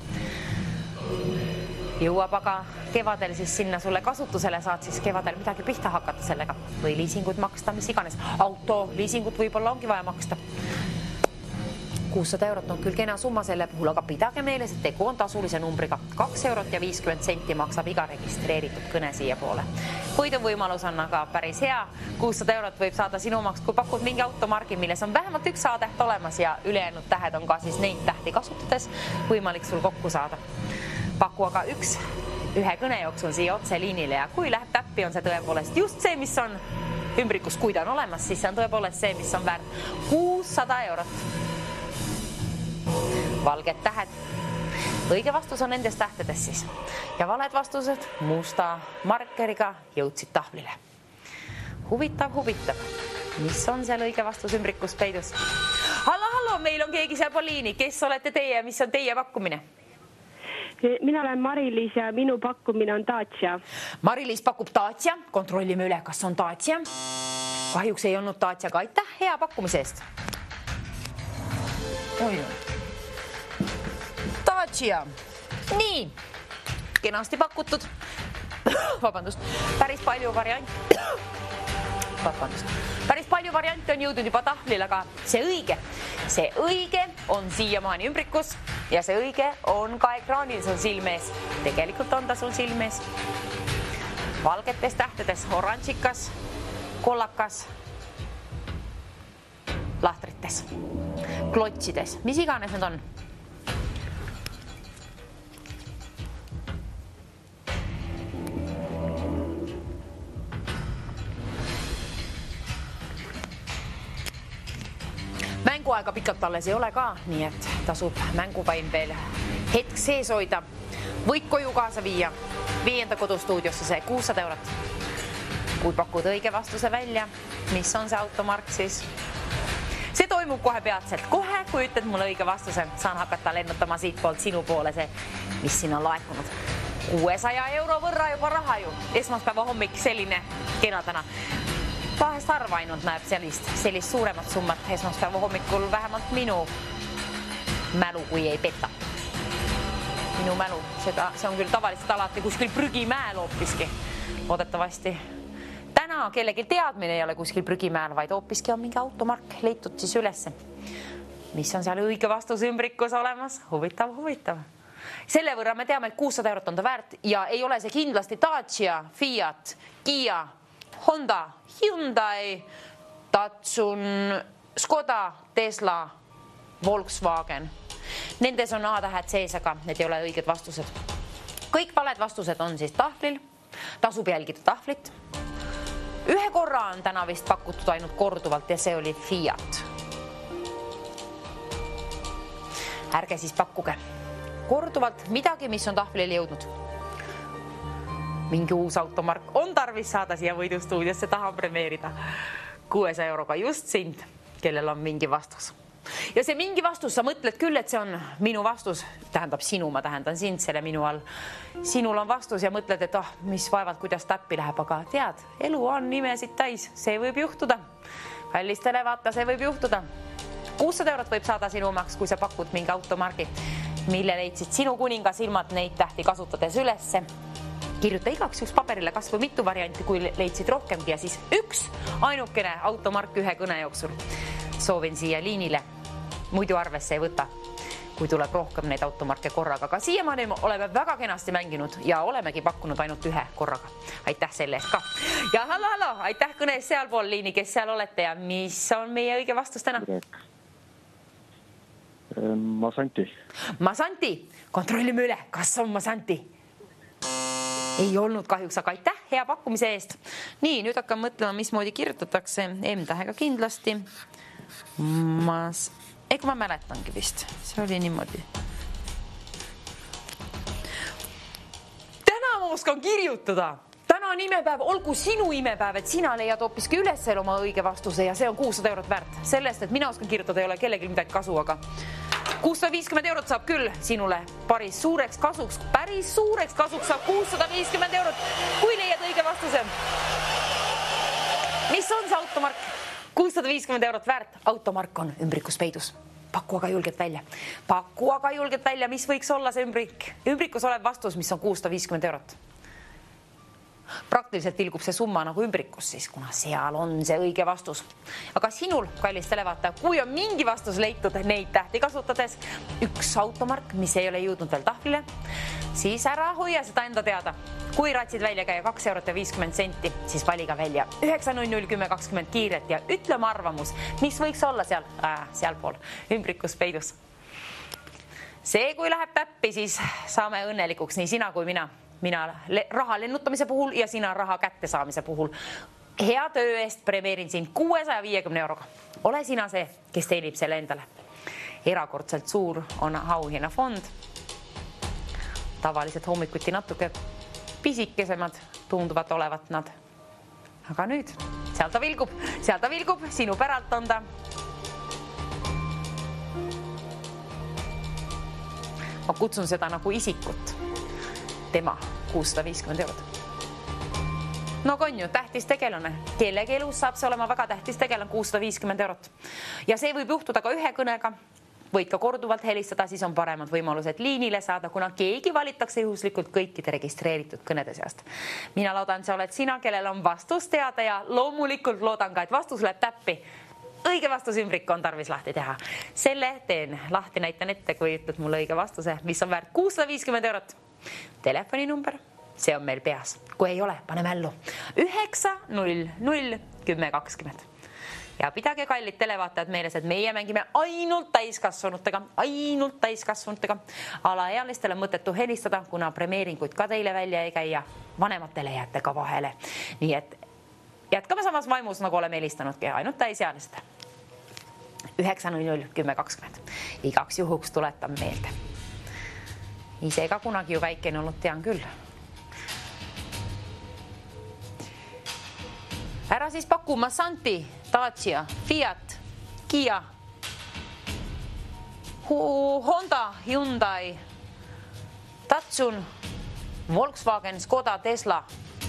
Jõuab aga kevadel siis sinna sulle kasutusele, saad siis kevadel midagi pihta hakata sellega või liisingut maksta, mis iganes. Auto liisingut võib-olla ongi vaja maksta. 600 eurot on küll kena summa selle puhul, aga pidage meeles, et tegu on tasulise numbriga. 2 eurot ja 50 senti maksab iga registreeritud kõne siia poole. Võidu võimalus on aga päris hea. 600 eurot võib saada sinu omaks, kui pakud mingi automargi, milles on vähemalt üks A-täht olemas ja ülejäänud tähed on ka siis neid tähti kasutades võimalik sul kokku saada. Paku aga ühe kõne jooksul siia otse liinile ja kui läheb täppi, on see tõepoolest just see, mis on ümbrikus, kui ta on olemas, siis see on tõepoolest see, mis on väärt 600 eurot. Valged tähed. Õige vastus on nendes tähtedes siis. Ja valed vastused musta markeriga jõudsid tahvlile. Huvitav. Mis on seal õige vastus ümbrikus peidus? Hallo, meil on keegi seal Poliini. Kes olete teie ja mis on teie pakkumine? Mina olen Mari-Liis ja minu pakkumine on Dacia. Mari-Liis pakub Dacia. Kontrollime üle, kas on Dacia. Kahjuks ei olnud Dacia, aga aitäh hea pakkumise eest. Dacia. Nii, kenasti pakutud. Vabandust, päris palju variante on jõudnud juba tahvlil, aga see õige on siiamaani ümbrikus ja see õige on ka ekraanil sul silmees. Tegelikult on ta sul silmees. Valgetes tähtedes, oranžikas, kollakas, lahtrites, klotsides, mis iganes need on. Mänguaega pikalt alles ei ole ka, nii et tasub mänguvaim veel hetk sees hoida. Võid koju kaasa viia 5. kodustuudiosse see 600 eurot. Kui pakud õige vastuse välja, mis on see automark siis? See toimub kohe peatselt. Kohe, kui ütled mulle õige vastuse, saan hakata lennutama siit poolt sinu poole see, mis sinna on laekunud. 600 euro võrra juba raha ju. Esmaspäeva hommik selline kena täna. Vahest harva ainult näeb sellist suuremat summat esmaspäeva hommikul, vähemalt minu mälu, kui ei peta. Minu mälu, see on küll tavaliselt alati kuskil prügimäel hoopiski. Loodetavasti täna kellelgi teadmine ei ole kuskil prügimäel, vaid hoopiski on mingi automark leitud siis ülesse. Mis on seal õige vastus ümbrikus olemas? Huvitav. Selle võrra me teame, et 600 eurot on ta väärt ja ei ole see kindlasti Dacia, Fiat, Kia, Honda, Hyundai, Datsun, Škoda, Tesla, Volkswagen. Nendes on A-tähed sees, aga need ei ole õiged vastused. Kõik valed vastused on siis tahvlil. Tasub jälgida tahvlit. Ühe korra on täna vist pakutud ainult korduvalt ja see oli Fiat. ärge siis pakkuge korduvalt midagi, mis on tahvlile jõudnud. Mingi uus automark on tarvis saada siia võidustuudiosse, tahan premeerida 600 euroga just sind, kellel on mingi vastus. Ja see mingi vastus, sa mõtled küll, et see on minu vastus, tähendab sinu, ma tähendan sind selle minu all. Sinul on vastus ja mõtled, et mis vaevalt, kuidas täppi läheb, aga tead, elu on nimesid täis, see võib juhtuda. Kallistele vaata, see võib juhtuda. 600 eurot võib saada sinu omaks, kui sa pakud mingi automargi, mille leidsid sinu kuninga silmad neid tähti kasutades ülesse. Kirjuta igaks üks paberile kas või mitu varianti, kui leidsid rohkemgi ja siis üks ainukene automark ühe kõne jooksul. Soovin siia liinile, muidu arvesse ei võta, kui tuleb rohkem neid automarke korraga. Aga siiamaani oleme väga kenasti mänginud ja olemegi pakkunud ainult ühe korraga. Aitäh selle eest ka. Ja hallo, aitäh kõne eest sealpool liini, kes seal olete ja mis on meie õige vastus täna? Masanti. Masanti, kontrollime üle, kas on Masanti? Ei olnud kahjuks, aga aitäh hea pakkumise eest. Nii, nüüd hakkan mõtlema, mismoodi kirjutatakse M-tähega kindlasti. Ega ma mäletangi vist, see oli niimoodi. Täna ma oskan kirjutada. Täna on imepäev, olgu sinu imepäev, et sina leiad hoopiski üles oma õige vastuse ja see on 600 eurot väärt. Sellest, et mina oskan kirjutada, ei ole kellelgi midagi kasu, aga 650 eurot saab küll sinule päris suureks kasuks saab 650 eurot, kui leiad õige vastuse. Mis on see automark? 650 eurot väärt. Automark on ümbrikus peidus. Paku aga julgelt välja, mis võiks olla see ümbrikus olev vastus, mis on 650 eurot. Praktiliselt tilgub see summa nagu ümbrikus siis, kuna seal on see õige vastus. Aga sinul, kallis televaataja, kui on mingi vastus leitud neid tähti kasutades, üks automark, mis ei ole jõudnud veel tahvlile, siis ära hoia seda enda teada. Kui ratsid välja käia 2 eurot ja 50 senti, siis valiga välja 9001020 kiiret ja ütle oma arvamus, mis võiks olla sealpool ümbrikus peidus. See, kui läheb täppi, siis saame õnnelikuks nii sina kui mina raha lennutamise puhul ja sina raha kättesaamise puhul. Hea töö eest premeerin sind 650 euroga. Ole sina see, kes teenib selle endale. Erakordselt suur on auhinnafond. Tavaliselt hommikuti natuke pisikesemad tunduvad olevat nad. Aga nüüd, seal ta vilgub, sinu päralt on ta. Ma kutsun seda nagu isikut. Tema 650 eurot. No on ju, tähtis tegelane. Kellegi elus saab see olema väga tähtis tegelane 650 eurot. Ja see võib juhtuda ka ühe kõnega. Võid ka korduvalt helistada, siis on paremad võimalused liinile saada, kuna keegi valitakse juhuslikult kõikide registreeritud kõnede seast. Mina loodan, sa oled sina, kellel on vastus teada ja loomulikult loodan ka, et vastus läheb täppi. Õige vastus ümbrik on tarvis lahti teha. Selle teen lahti, näitan ette, kui ütled mulle õige vastuse, mis on väärt 650 eurot. Telefoninumber, see on meil peas. Kui ei ole, pane mällu 9001020. Ja pidage kallid televaatajad meeles, et meie mängime ainult täiskasvanutega. Alaealistele mõttetu helistada, kuna premeeringuid ka teile välja ei käia. Vanematele jääte ka vahele. Nii et jätkame samas vaimus, nagu oleme helistanudki, ainult täisealist. 9001020. Igaks juhuks tuletan meelde. Ise ka kunagi ju väikene olnud, tean küll. Ära siis paku Masanti, Dacia, Fiat, Kia, Honda, Hyundai, Datsun, Volkswagen, Skoda, Tesla.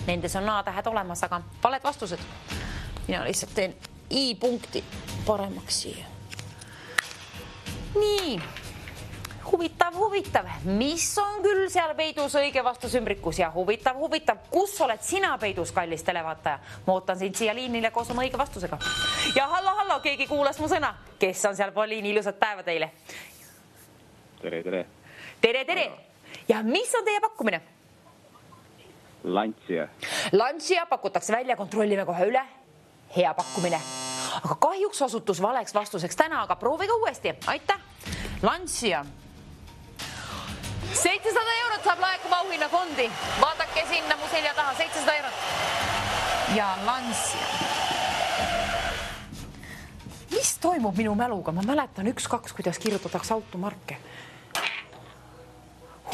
Nendes on A-tähed olemas, aga valed vastused. Mina lihtsalt teen I-punkti paremaks siia. Nii. Huvitav. Mis on küll seal peidus õige vastus ümbrikus ja huvitav. Kus oled sina peidus, kallis televaataja? Ma ootan sind siia liinile koos oma õige vastusega. Ja hallo, keegi kuulas mu sõna. Kes on seal pool liini? Ilusat päeva teile. Tere. Ja mis on teie pakkumine? Lancia pakutakse välja, kontrollime kohe üle. Hea pakkumine. Aga kahjuks osutus valeks vastuseks täna, aga proovige uuesti. Aitäh. Lancia. 700 eurot saab laekuma auhinnafondi. Vaadake sinna mu selja taha, 700 eurot. Ja Lancia. Mis toimub minu mäluga? Ma mäletan 1-2, kuidas kirjutatakse automarke.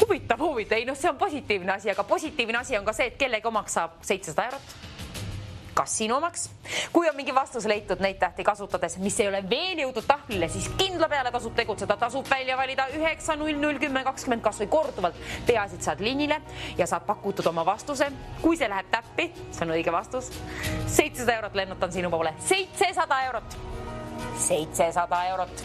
huvitav. Ei, no see on positiivne asi, aga positiivne asi on ka see, et kellegi omaks saab 700 eurot. Kas sinu omaks? Kui on mingi vastus leitud neid tähti kasutades, mis ei ole veel jõudnud tahvlile, siis kindla peale tasub tegutseda, tasub välja valida 9001020 kas või korduvalt. Peasid saad liinile ja saad pakutud oma vastuse. Kui see läheb täppi, see on õige vastus. 700 eurot lennutan sinu poole. 700 eurot. 700 eurot.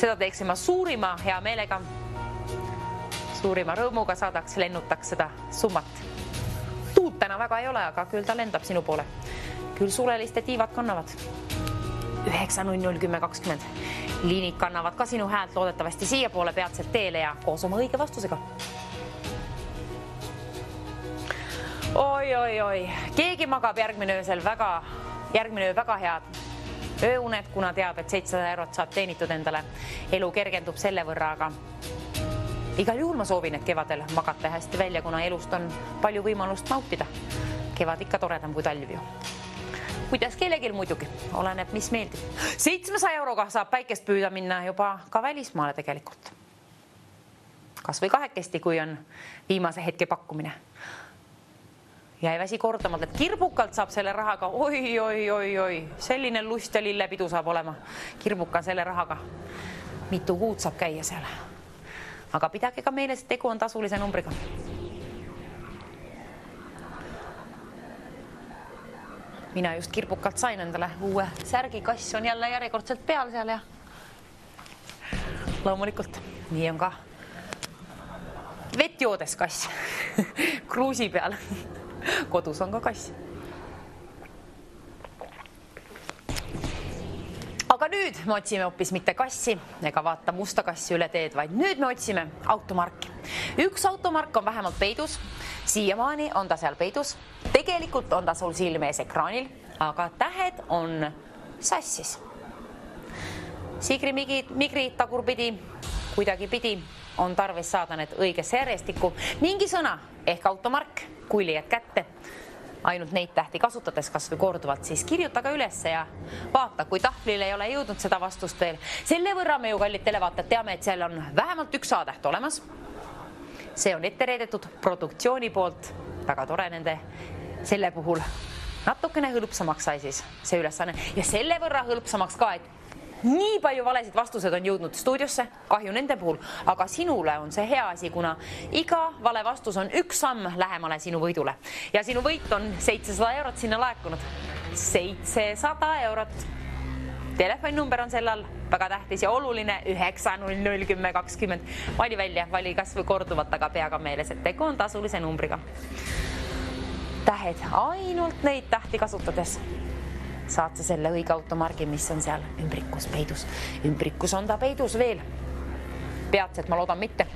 Seda teeksin ma suurima hea meelega. Suurima rõõmuga saadaks, lennutaks seda summat. Tuult täna väga ei ole, aga küll ta lendab sinu poole. Küll suleliste tiivad kannavad. 9001020. Liinid kannavad ka sinu häält loodetavasti siia poole peatselt teele ja koos oma õige vastusega. Oi. Keegi magab järgmine öö väga head ööunet, kuna teab, et 700 eurot saab teenitud endale. Elu kergendub selle võrra, aga igal juhul ma soovin, et kevadel magate hästi välja, kuna elust on palju võimalust nautida. Kevad ikka toredam kui talv ju. Kuidas kellelgi muidugi, oleneb, mis meeldib. 700 euroga saab päikest püüda minna juba ka välismaale tegelikult. Kas või kahekesti, kui on viimase hetke pakkumine. Ja ei väsi kordamalt, et kirbukalt saab selle rahaga, oi, selline lust ja lillepidu saab olema. Kirbuka selle rahaga. Mitu kuud saab käia seal. Aga pidage ka meeles, et tegu on tasulise numbriga. Mina just kirbukalt sain endale uue särgi, kass on jälle järjekordselt peal seal ja loomulikult nii on ka vett joodes kass kruusi peal. Kodus on ka kass. Aga nüüd me otsime hoopis mitte kassi ega vaata musta kassi üle teed, vaid nüüd me otsime automarki. Üks automark on vähemalt peidus. Siiamaani on ta seal peidus. Tegelikult on ta sul silme ees ekraanil, aga tähed on sassis. Sigri, migri, tagurpidi, kuidagi pidi on tarvis saada need õigesse järjestikku. Mingi sõna ehk automark, kui leiad kätte, ainult neid tähti kasutades kas või korduvalt, siis kirjuta ka ülesse ja vaata, kui tahvlil ei ole jõudnud seda vastust veel. Selle võrra me ju kallid televaatajad teame, et seal on vähemalt üks A-täht olemas. See on ette reedetud produktsiooni poolt. Väga tore nende selle puhul. Natukene hõlpsamaks sai siis see ülesanne ja selle võrra hõlpsamaks ka, et nii palju valesid vastused on jõudnud stuudiosse, kahju nende puhul, aga sinule on see hea asi, kuna iga vale vastus on üks samm lähemale sinu võidule. Ja sinu võit on 700 eurot sinna laekunud. 700 eurot. Telefoninumber on sellal väga tähtis ja oluline 9001020. Vali välja, vali kas või korduvalt, aga peaga meeles, et tegu on tasulise numbriga. Tähed, ainult neid tähti kasutades saad sa selle õige automargi, mis on seal ümbrikus peidus. Ümbrikus on ta peidus veel. Peatselt, ma loodan mitte.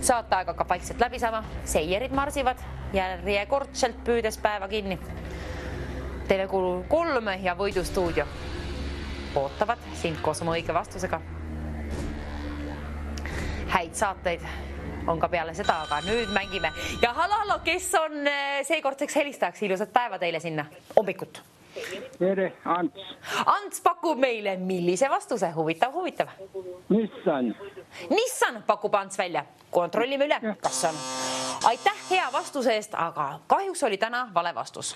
Saate aega ka paikselt läbi saama. Seierid marsivad järjekordselt püüdes päeva kinni. TV3 ja Võidustuudio ootavad sind koos oma õige vastusega. Häid saateid on ka peale seda, aga nüüd mängime. Ja hallo, kes on seekordseks helistajaks? Ilusat päeva teile sinna. Hommikut. Tere, Ants. Ants pakub meile millise vastuse? Huvitav. Nissan pakub Ants välja. Kontrollime üle, kas on. Aitäh hea vastuse eest, aga kahjuks oli täna vale vastus.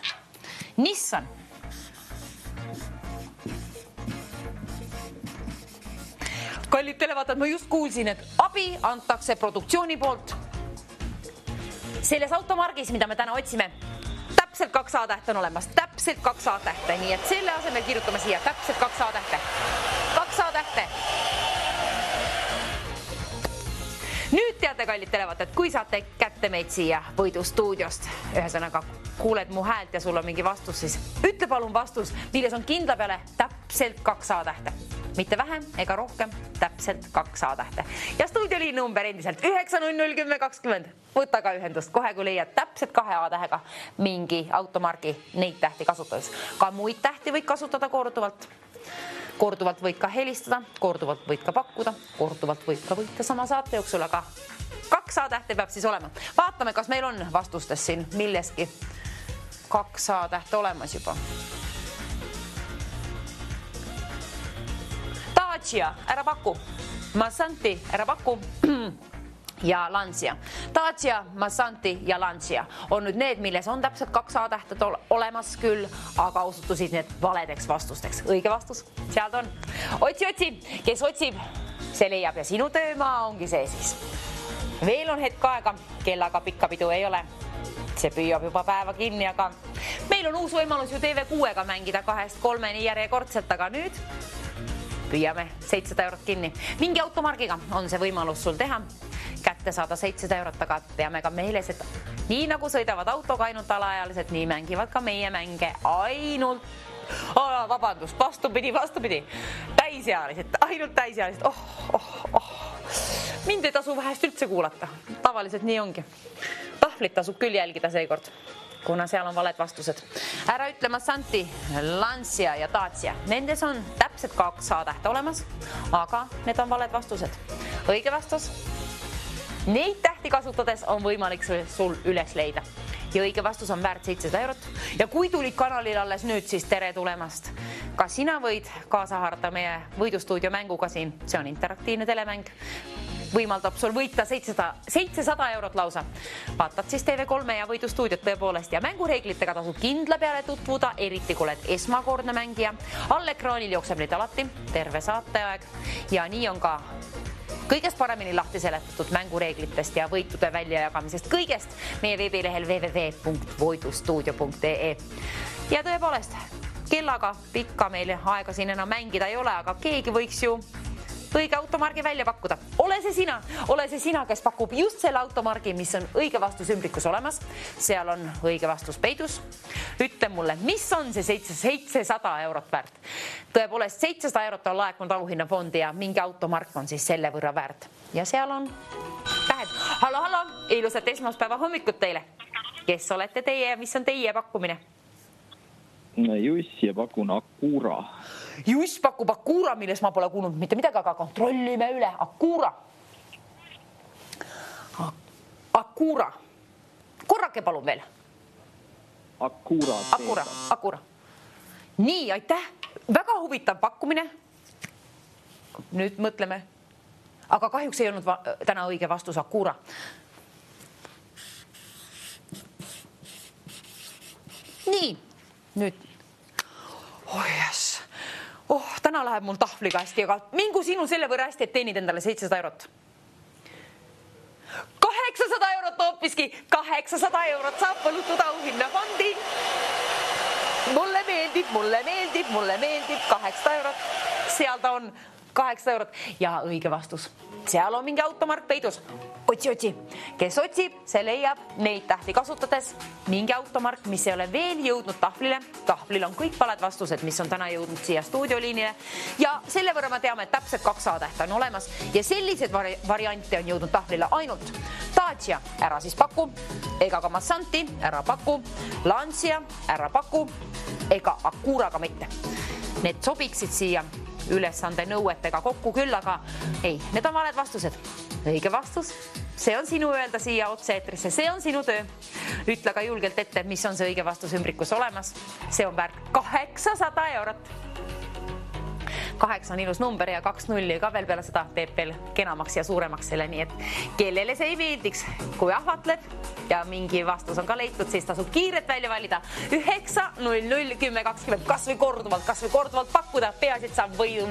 Nissan. Kallid televaatajad, ma just kuulsin, et abi antakse produktsiooni poolt. Selles automargis, mida me täna otsime, täpselt 2 A-tähte on olemas, täpselt 2 A-tähte, nii et selle asemel kirjutame siia täpselt 2 A-tähte. 2 A-tähte. Nüüd teate, kallid televaatajad, kui saate kätte meid siia Võidustuudiost, ühesõnaga kuuled mu häält ja sul on mingi vastus, siis ütle palun vastus, milles on kindla peale täpselt 2 A-tähte. Mitte vähem ega rohkem, täpselt 2 A-tähte. Ja stuudioliin number endiselt 9001020. Võta ka ühendust kohe, kui leiad täpselt 2 A-tähega mingi automargi neid tähti kasutades. Ka muid tähti võid kasutada korduvalt. Korduvalt võid ka helistada, korduvalt võid ka pakkuda, korduvalt võid ka võita sama saate jooksul, aga 2 A-tähte peab siis olema. Vaatame, kas meil on vastustes siin milleski 2 A-tähte olemas juba. Dacia, ära paku. Massanti, ära paku. Ja Lancia. Dacia, Massanti ja Lancia on nüüd need, milles on täpselt 2 A-tähted olemas küll, aga osutusid need valedeks vastusteks. Õige vastus, seal ta on. Otsi, kes otsib, see leiab ja sinu töömaa ongi see siis. Veel on hetk aega, kellaga pikka pidu ei ole. See püüab juba päeva kinni, aga meil on uus võimalus ju TV6-ga mängida 2-3 järjekordselt, aga nüüd püüame 700 eurot kinni. Mingi automargiga on see võimalus sul teha. Kätte saada 700 eurot, aga peame ka meeles, et nii nagu sõidavad autoga ainult alaealised, nii mängivad ka meie mänge ainult, vabandust, vastupidi, täisealised, ainult täisealised. Mind ei tasu vähest üldse kuulata, tavaliselt nii ongi. Tahvlit tasub küll jälgida seekord, kuna seal on valed vastused. Ära ütle Massanti, Lancia ja Dacia. Nendes on täpselt 2 A-tähte olemas, aga need on valed vastused. Õige vastus? Neid tähti kasutades on võimalik sul üles leida. Ja õige vastus on väärt 700 eurot. Ja kui tulid kanalil alles nüüd, siis tere tulemast. Ka sina võid kaasa haarata meie võidustuudio mänguga siin. See on interaktiivne telemäng. Võimaldab sul võita 700 eurot lausa. Vaatad siis TV3 ja võidustuudiot tõepoolest ja mängureeglitega tasub kindla peale tutvuda, eriti kui oled esmakordne mängija. All ekraanil jookseb neid alati, terve saateaeg ja nii on ka kõigest paremini lahti seletatud mängureeglitest ja võitude väljajagamisest kõigest meie veebilehel www.voidustuudio.ee. Ja tõepoolest, kellaga pikka meil aega siin enam mängida ei ole, aga keegi võiks ju õige automargi välja pakkuda. Ole see sina, kes pakub just selle automargi, mis on õige vastus ümbrikus olemas. Seal on õige vastus peidus. Ütle mulle, mis on see 700 eurot väärt? Tõepoolest 700 eurot on laekunud auhinnafondi ja mingi automark on siis selle võrra väärt. Ja seal on tähed. Hallo, ilusat esmaspäeva hommikut teile. Kes olete teie ja mis on teie pakkumine? Juss ja pakun Acura. Juss pakub Acura, milles ma pole kuulnud mitte midagi, aga kontrollime üle. Acura. Korrake palun veel. Acura. Nii, aitäh. Väga huvitav pakkumine. Nüüd mõtleme. Aga kahjuks ei olnud täna õige vastus Acura. Nii, nüüd. Täna läheb mul tahvliga hästi, aga mingu sinu selle võrra hästi, et teenid endale 700 eurot. 800 eurot hoopiski, 800 eurot saab põlutuda auhinnafondi. Mulle meeldib 800 eurot. Seal ta on 800 eurot ja õige vastus. Seal on mingi automark peidus. Otsi. Kes otsib, see leiab neid tähti kasutades mingi automark, mis ei ole veel jõudnud tahvlile. Tahvlil on kõik valed vastused, mis on täna jõudnud siia stuudioliinile. Ja selle võrra me teame, et täpselt 2 A-tähte on olemas. Ja sellised variante on jõudnud tahvlile ainult Dacia, ära siis paku. Ega ka Massanti, ära paku. Lancia, ära paku. Ega Acura ka mitte. Need sobiksid siia ülesande nõuetega kokku küll, aga ei, need on valed vastused. Õige vastus, see on sinu öelda siia otse-eetrisse, see on sinu töö. Ütle ka julgelt ette, mis on see õige vastus ümbrikus olemas. See on väärt 800 eurot. 8 on ilus number ja 2 nulli ka veel peale seda teeb veel kenamaks ja suuremaks selle, nii et kellele see ei meeldiks, kui ahvatled ja mingi vastus on ka leitud, siis tasub kiiret välja valida 9, 0, 0, 10, 20, kas või korduvalt pakkuda, peaasi, et saab võidu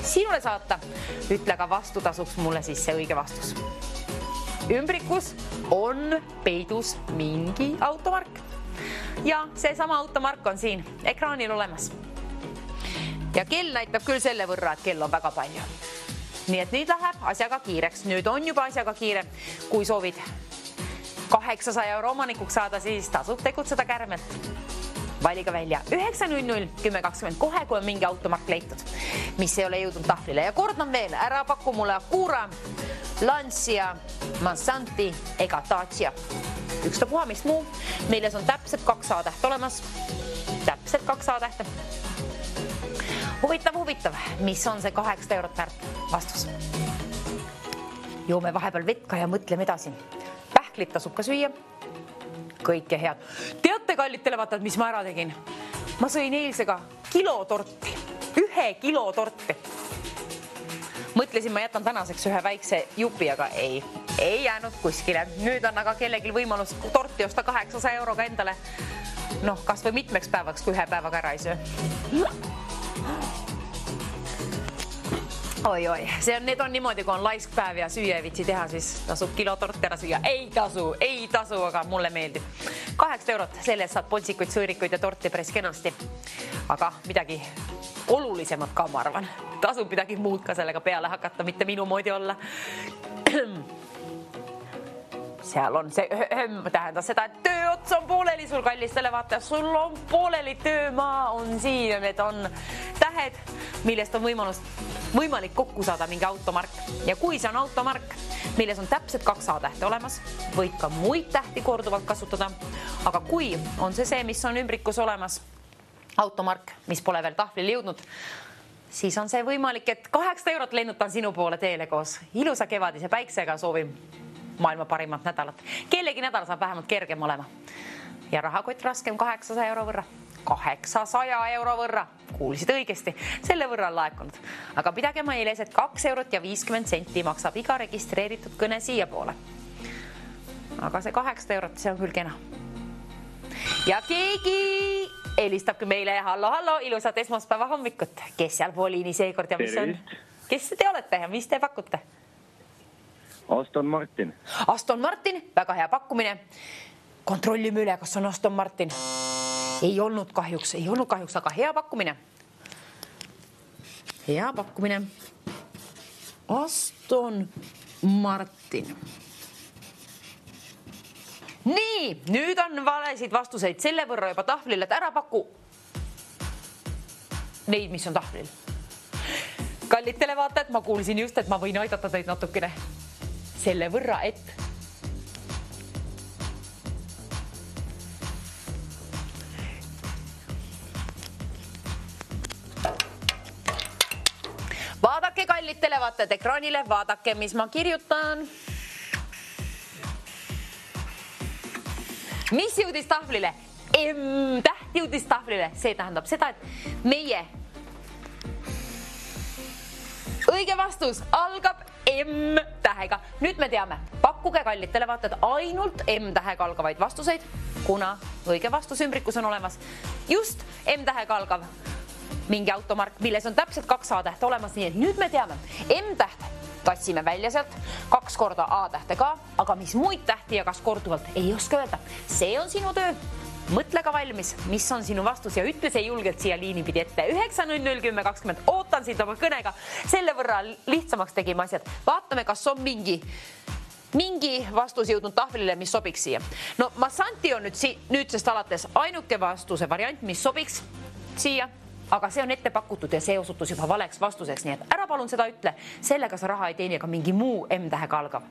sinule saata. Ütle ka vastu tasuks mulle siis see õige vastus. Ümbrikus on peidus mingi automark ja see sama automark on siin ekraanil olemas. Ja kell näitab küll selle võrra, et kell on väga palju. Nii et nüüd läheb asjaga kiireks. Nüüd on juba asjaga kiire. Kui soovid 800 euro omanikuks saada, siis tasub tegutseda kärmelt. Valiga välja 9, 0, 0, 10, 20, kohe, kui on mingi automark leitud, mis ei ole jõudnud tahvlile. Ja kordan veel, ära paku mulle Acura, Lancia, Massanti ega Dacia. Ükstapuha mis muu, milles on täpselt 2 A-täht olemas. Täpselt 2 A-tähte. Huvitav, mis on see 800 eurot väärt vastus? Joome vahepeal vetka ja mõtleme edasi. Pähklit tasub ka süüa. Kõike head. Teate, kallid televaatajad, mis ma ära tegin? Ma sõin eilsega 1 kilo torti. mõtlesin, ma jätan tänaseks ühe väikse jupi, aga ei jäänud kuskile. Nüüd on aga kellelgi võimalus torti osta 800 euroga endale. Noh, kas või mitmeks päevaks, kui ühe päevaga ära ei söö. Oi, need on niimoodi, kui on laisk päev ja süüa ei vitsi teha, siis tasub kilo torti ära süüa. Ei tasu, aga mulle meeldib. 8 eurot, selle saad poltsikuid, sõõrikuid ja torti päris kenasti. Aga midagi olulisemat ka, ma arvan. Tasub midagi muud ka sellega peale hakata, mitte minu moodi olla. Seal on see, tähendab seda, et tööots on pooleli sul kallistele vaata, sul on pooleli töömaa on siin ja need on tähed, millest on võimalik kokku saada mingi automark. Ja kui see on automark, milles on täpselt 2 A-tähte olemas, võid ka muid tähti korduvalt kasutada, aga kui on see, mis on ümbrikus olemas, automark, mis pole veel tahvlile jõudnud, siis on see võimalik, et 8 eurot lennutan sinu poole teele koos ilusa kevadise päiksega soovin maailma parimat nädalat. Kellegi nädal saab vähemalt kergem olema. Ja rahakott raskem 800 euro võrra. 800 euro võrra. Kuulsid õigesti. Selle võrra on laekunud. Aga pidage meeles, et 2 eurot ja 50 senti maksab iga registreeritud kõne siia poole. Aga see 800 eurot, see on küll kena. Ja keegi helistabki meile. Hallo, ilusat esmaspäeva hommikut. Kes seal Poliini seekord ja mis on? Kes te olete ja mis te pakute? Aston Martin. Aston Martin, väga hea pakkumine. Kontrollime üle, kas on Aston Martin. Ei olnud kahjuks, aga hea pakkumine. Hea pakkumine. Aston Martin. Nii, nüüd on valesid vastuseid selle võrra juba tahvlil, et ära paku neid, mis on tahvlil. Kallid televaatajad, ma kuulsin just, et ma võin aidata teid natukene. Selle võrra, et vaadake, kallid televaatajad, ekraanile, vaadake, mis ma kirjutan. Mis jõudis tahvlile? M-täht jõudis tahvlile. See tähendab seda, et meie õige vastus algab M-tähega. Nüüd me teame, pakkuge kallid televaatajad ainult M-tähega algavaid vastuseid, kuna õige vastus ümbrikus on olemas. Just M-tähega algav mingi automark, milles on täpselt 2 A-tähte olemas, nii et nüüd me teame, M-täht tassime välja sealt 2 korda A-tähte ka, aga mis muid tähti ja kas korduvalt ei oska öelda. See on sinu töö. Mõtle ka valmis, mis on sinu vastus ja ütle see julgelt siia liinipidi ette. 9-0-10-20, ootan sind oma kõnega. Selle võrra lihtsamaks tegime asjad. Vaatame, kas on mingi vastus jõudnud tahvlile, mis sobiks siia. No Massanti on nüüdsest alates ainuke vastuse variant, mis sobiks siia, aga see on ette pakutud ja see osutus juba valeks vastuseks, nii et ära palun seda ütle. Sellega sa raha ei teeni, aga mingi muu M-tähega algav,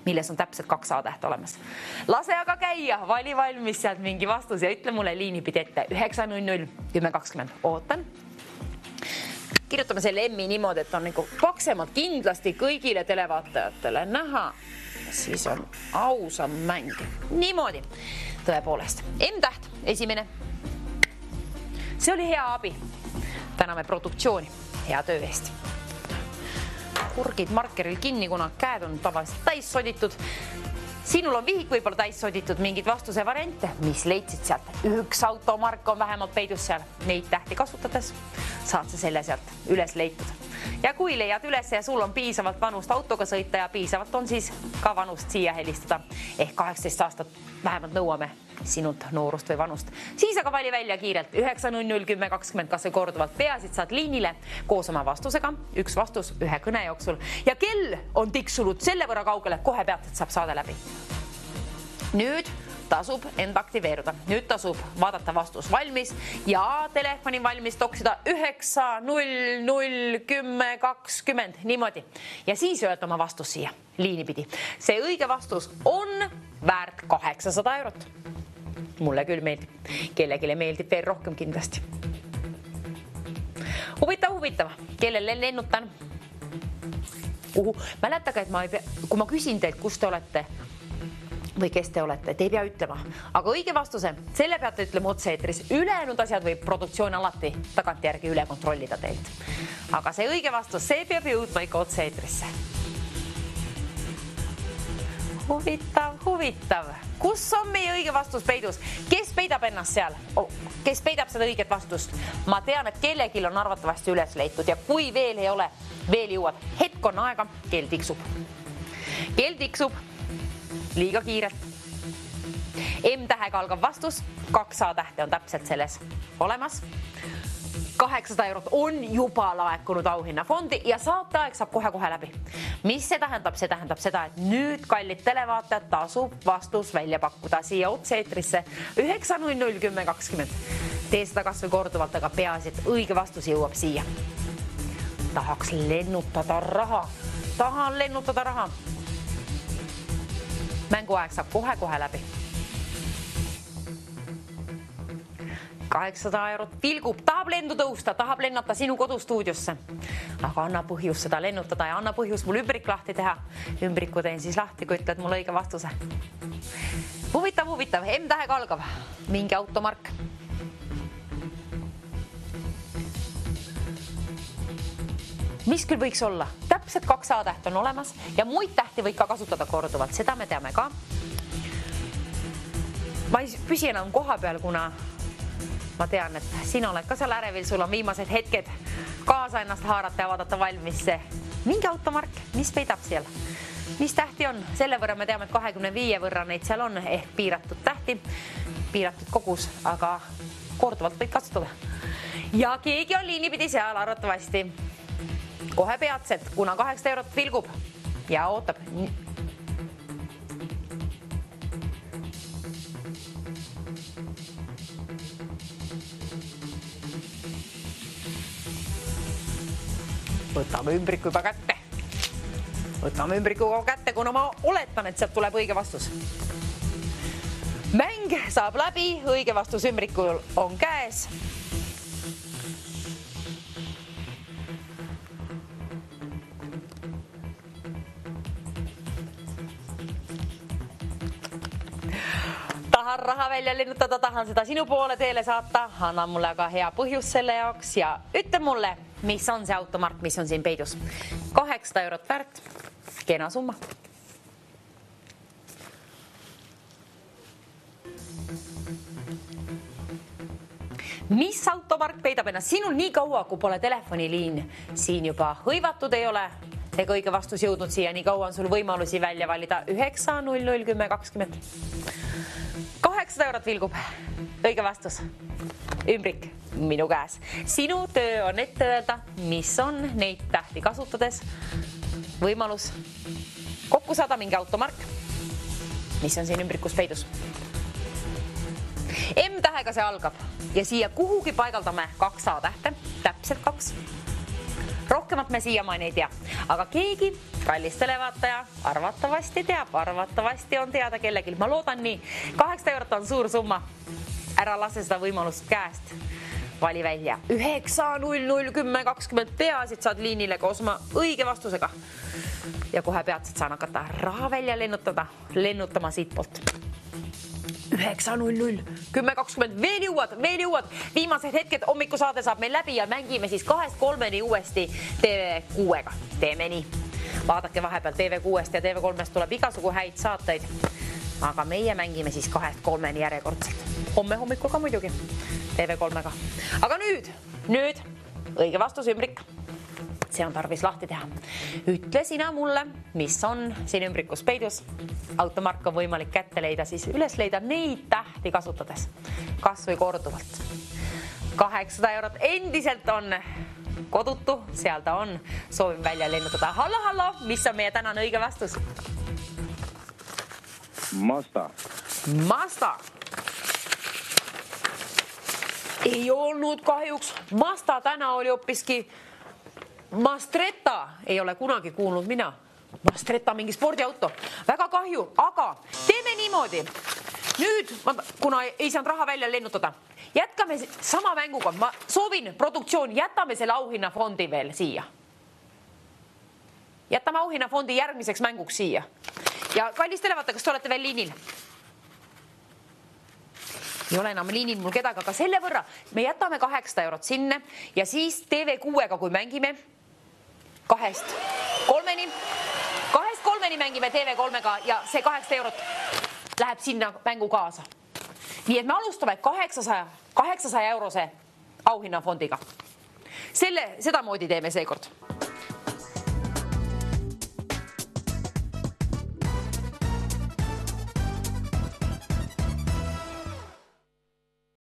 milles on täpselt 2 A-täht olemas. Lase aga käia, vali valmis sealt mingi vastus ja ütle mulle liinipidi ette. 9-0-10-20, ootan. Kirjutame selle M-i niimoodi, et on nagu paksemalt kindlasti kõigile televaatajatele näha. Siis on ausam mäng. Niimoodi, tõepoolest. M-täht, esimene. See oli hea abi. Täname produktsiooni. Hea töö eest. Kurgid markeril kinni, kuna käed on tavaliselt täis soditud. Sinul on vihik võib-olla täis soditud mingid vastuse variante, mis leidsid sealt. 1 automark on vähemalt peidus seal. Neid tähti kasutades saad sa selle sealt üles leitud. Ja kui leiad üles ja sul on piisavalt vanust autoga sõita ja piisavalt on siis ka vanust siia helistada. Ehk 18 aastat vähemalt nõuame sinult noorust või vanust. Siis aga vali välja kiirelt 9-0-10-20, kas või korduvalt peasid saad liinile koos oma vastusega. 1 vastus 1 kõne jooksul. Ja kell on tiksunud selle võrra kaugele, kohe peatselt saab saade läbi. Nüüd tasub end aktiveeruda. Nüüd tasub vaadata vastus valmis ja telefoni valmis toksida 9-0-0-10-20 niimoodi. Ja siis öelda oma vastus siia liinipidi. See õige vastus on väärt 800 eurot. Mulle küll meeldib. Kellegile meeldib veel rohkem kindlasti. Huvitav. Kellele lennutan? Mäletage, et kui ma küsin teilt, kus te olete või kes te olete, te ei pea ütlema. Aga õige vastuse, selle peate ütlema otse-eetris. Ülejäänud asjad võib produktsioon alati tagantjärgi üle kontrollida teilt. Aga see õige vastus, see peab jõudma ikka otse-eetrisse. Huvitav. Kus on meie õige vastus peidus? Kes peidab ennast seal? Kes peidab seda õiget vastust? Ma tean, et kellegil on arvatavasti üles leitud ja kui veel ei ole, veel jõuad. Hetk on aega, kell tiksub. Kell tiksub liiga kiirelt. M-tähega algav vastus, 2 A-tähte on täpselt selles olemas. 800 eurot on juba laekunud auhinnafondi ja saateaeg saab kohe läbi. Mis see tähendab? See tähendab seda, et nüüd kallid televaatajad tasub vastus välja pakkuda siia otse-eetrisse 9.00.10.20. Tee seda kas või korduvalt, aga peaasi, et õige vastus jõuab siia. Tahaks lennutada raha. Tahan lennutada raha. Mänguaeg saab kohe läbi. 800 eurot vilgub, tahab lendu tõusta, tahab lennata sinu kodustuudiosse. Aga anna põhjus seda lennutada ja anna põhjus mul ümbrik lahti teha. Ümbriku teen siis lahti, kui ütled mul õige vastuse. Huvitav. M-tähega algav. Mingi automark. Mis küll võiks olla? Täpselt 2 A-täht on olemas ja muid tähti võid ka kasutada korduvalt. Seda me teame ka. Ma ei püsi enam koha peal, kuna ma tean, et sina oled ka seal ärevil, sul on viimased hetked kaasa ennast haarata ja vaadata valmis see mingi automark, mis peidab seal. Mis tähti on? Selle võrra me teame, et 25 võrra neid seal on ehk piiratud tähti, piiratud kogus, aga korduvalt võid kasutada. Ja keegi on liinipidi seal arvatavasti. Kohe peatselt, kuna 800 eurot vilgub ja ootab. Võtame ümbriku juba kätte. Võtame ümbriku kätte, kuna ma oletan, et sealt tuleb õige vastus. Mäng saab läbi, õige vastus ümbrikul on käes. Tahan raha välja lennutada, tahan seda sinu poole teele saata. Anna mulle aga hea põhjus selle jaoks ja ütle mulle, mis on see automark, mis on siin peidus. 800 eurot väärt, kena summa. Mis automark peidab ennast? Sinul nii kaua, kui pole telefoniliin siin juba hõivatud ei ole, ega õige vastus jõudnud siia, nii kaua on sul võimalusi välja valida 9.00.10.20. 800 eurot vilgub. Õige vastus. Ümbrik minu käes. Sinu töö on ette öelda, mis on neid tähti kasutades võimalus kokku saada mingi automark, mis on siin ümbrikus peidus. M-tähega see algab ja siia kuhugi paigaldame 2 A-tähte, täpselt 2. Rohkemat me siiamaani ei tea, aga keegi kallis televaataja arvatavasti teab, arvatavasti on teada kellegil. Ma loodan nii. 800 eurot on suur summa. Ära lase seda võimalust käest. Vali välja 9.00.10.20 peasid saad liinile koos oma õige vastusega. Ja kohe peatselt saan hakata raha välja lennutama siit poolt. 9.00.10.20 veel jõuad. Viimased hetked hommikusaade saab meil läbi ja mängime siis 2-3 uuesti TV6-ga. Teeme nii. Vaadake vahepeal TV6-st ja TV3-st tuleb igasugu häid saateid. Aga meie mängime siis 2-3 järjekordselt. Homme hommikul ka muidugi TV3-ga. Aga nüüd õige vastus ümbrik. See on tarvis lahti teha. Ütle sina mulle, mis on siin ümbrikus peidus. Automark on võimalik kätte leida, siis üles leida neid tähti kasutades. Kas või korduvalt. 800 eurot endiselt on kodutu, seal ta on. Soovin välja lennutada. Hallo, mis on meie tänane õige vastus? Mazda. Ei olnud kahjuks. Mazda täna oli hoopiski Mastretta, ei ole kunagi kuulnud mina. Mastretta mingi spordiauto. Väga kahju, aga teeme niimoodi. Nüüd, kuna ei saanud raha välja lennutada, jätkame sama mänguga. Ma soovin produktsioon, jätame selle auhinnafondi veel siia. Jätame auhinnafondi järgmiseks mänguks siia. Ja kallis televaataja, kas te olete veel liinil? Ei ole enam liinil mul kedagi, aga selle võrra me jätame 800 eurot sinne ja siis TV6-ga, kui mängime 2-3-ni mängime TV3-ga ja see 800 eurot läheb sinna mängu kaasa. Nii et me alustame 800 eurose auhinnafondiga. Sedamoodi teeme seekord.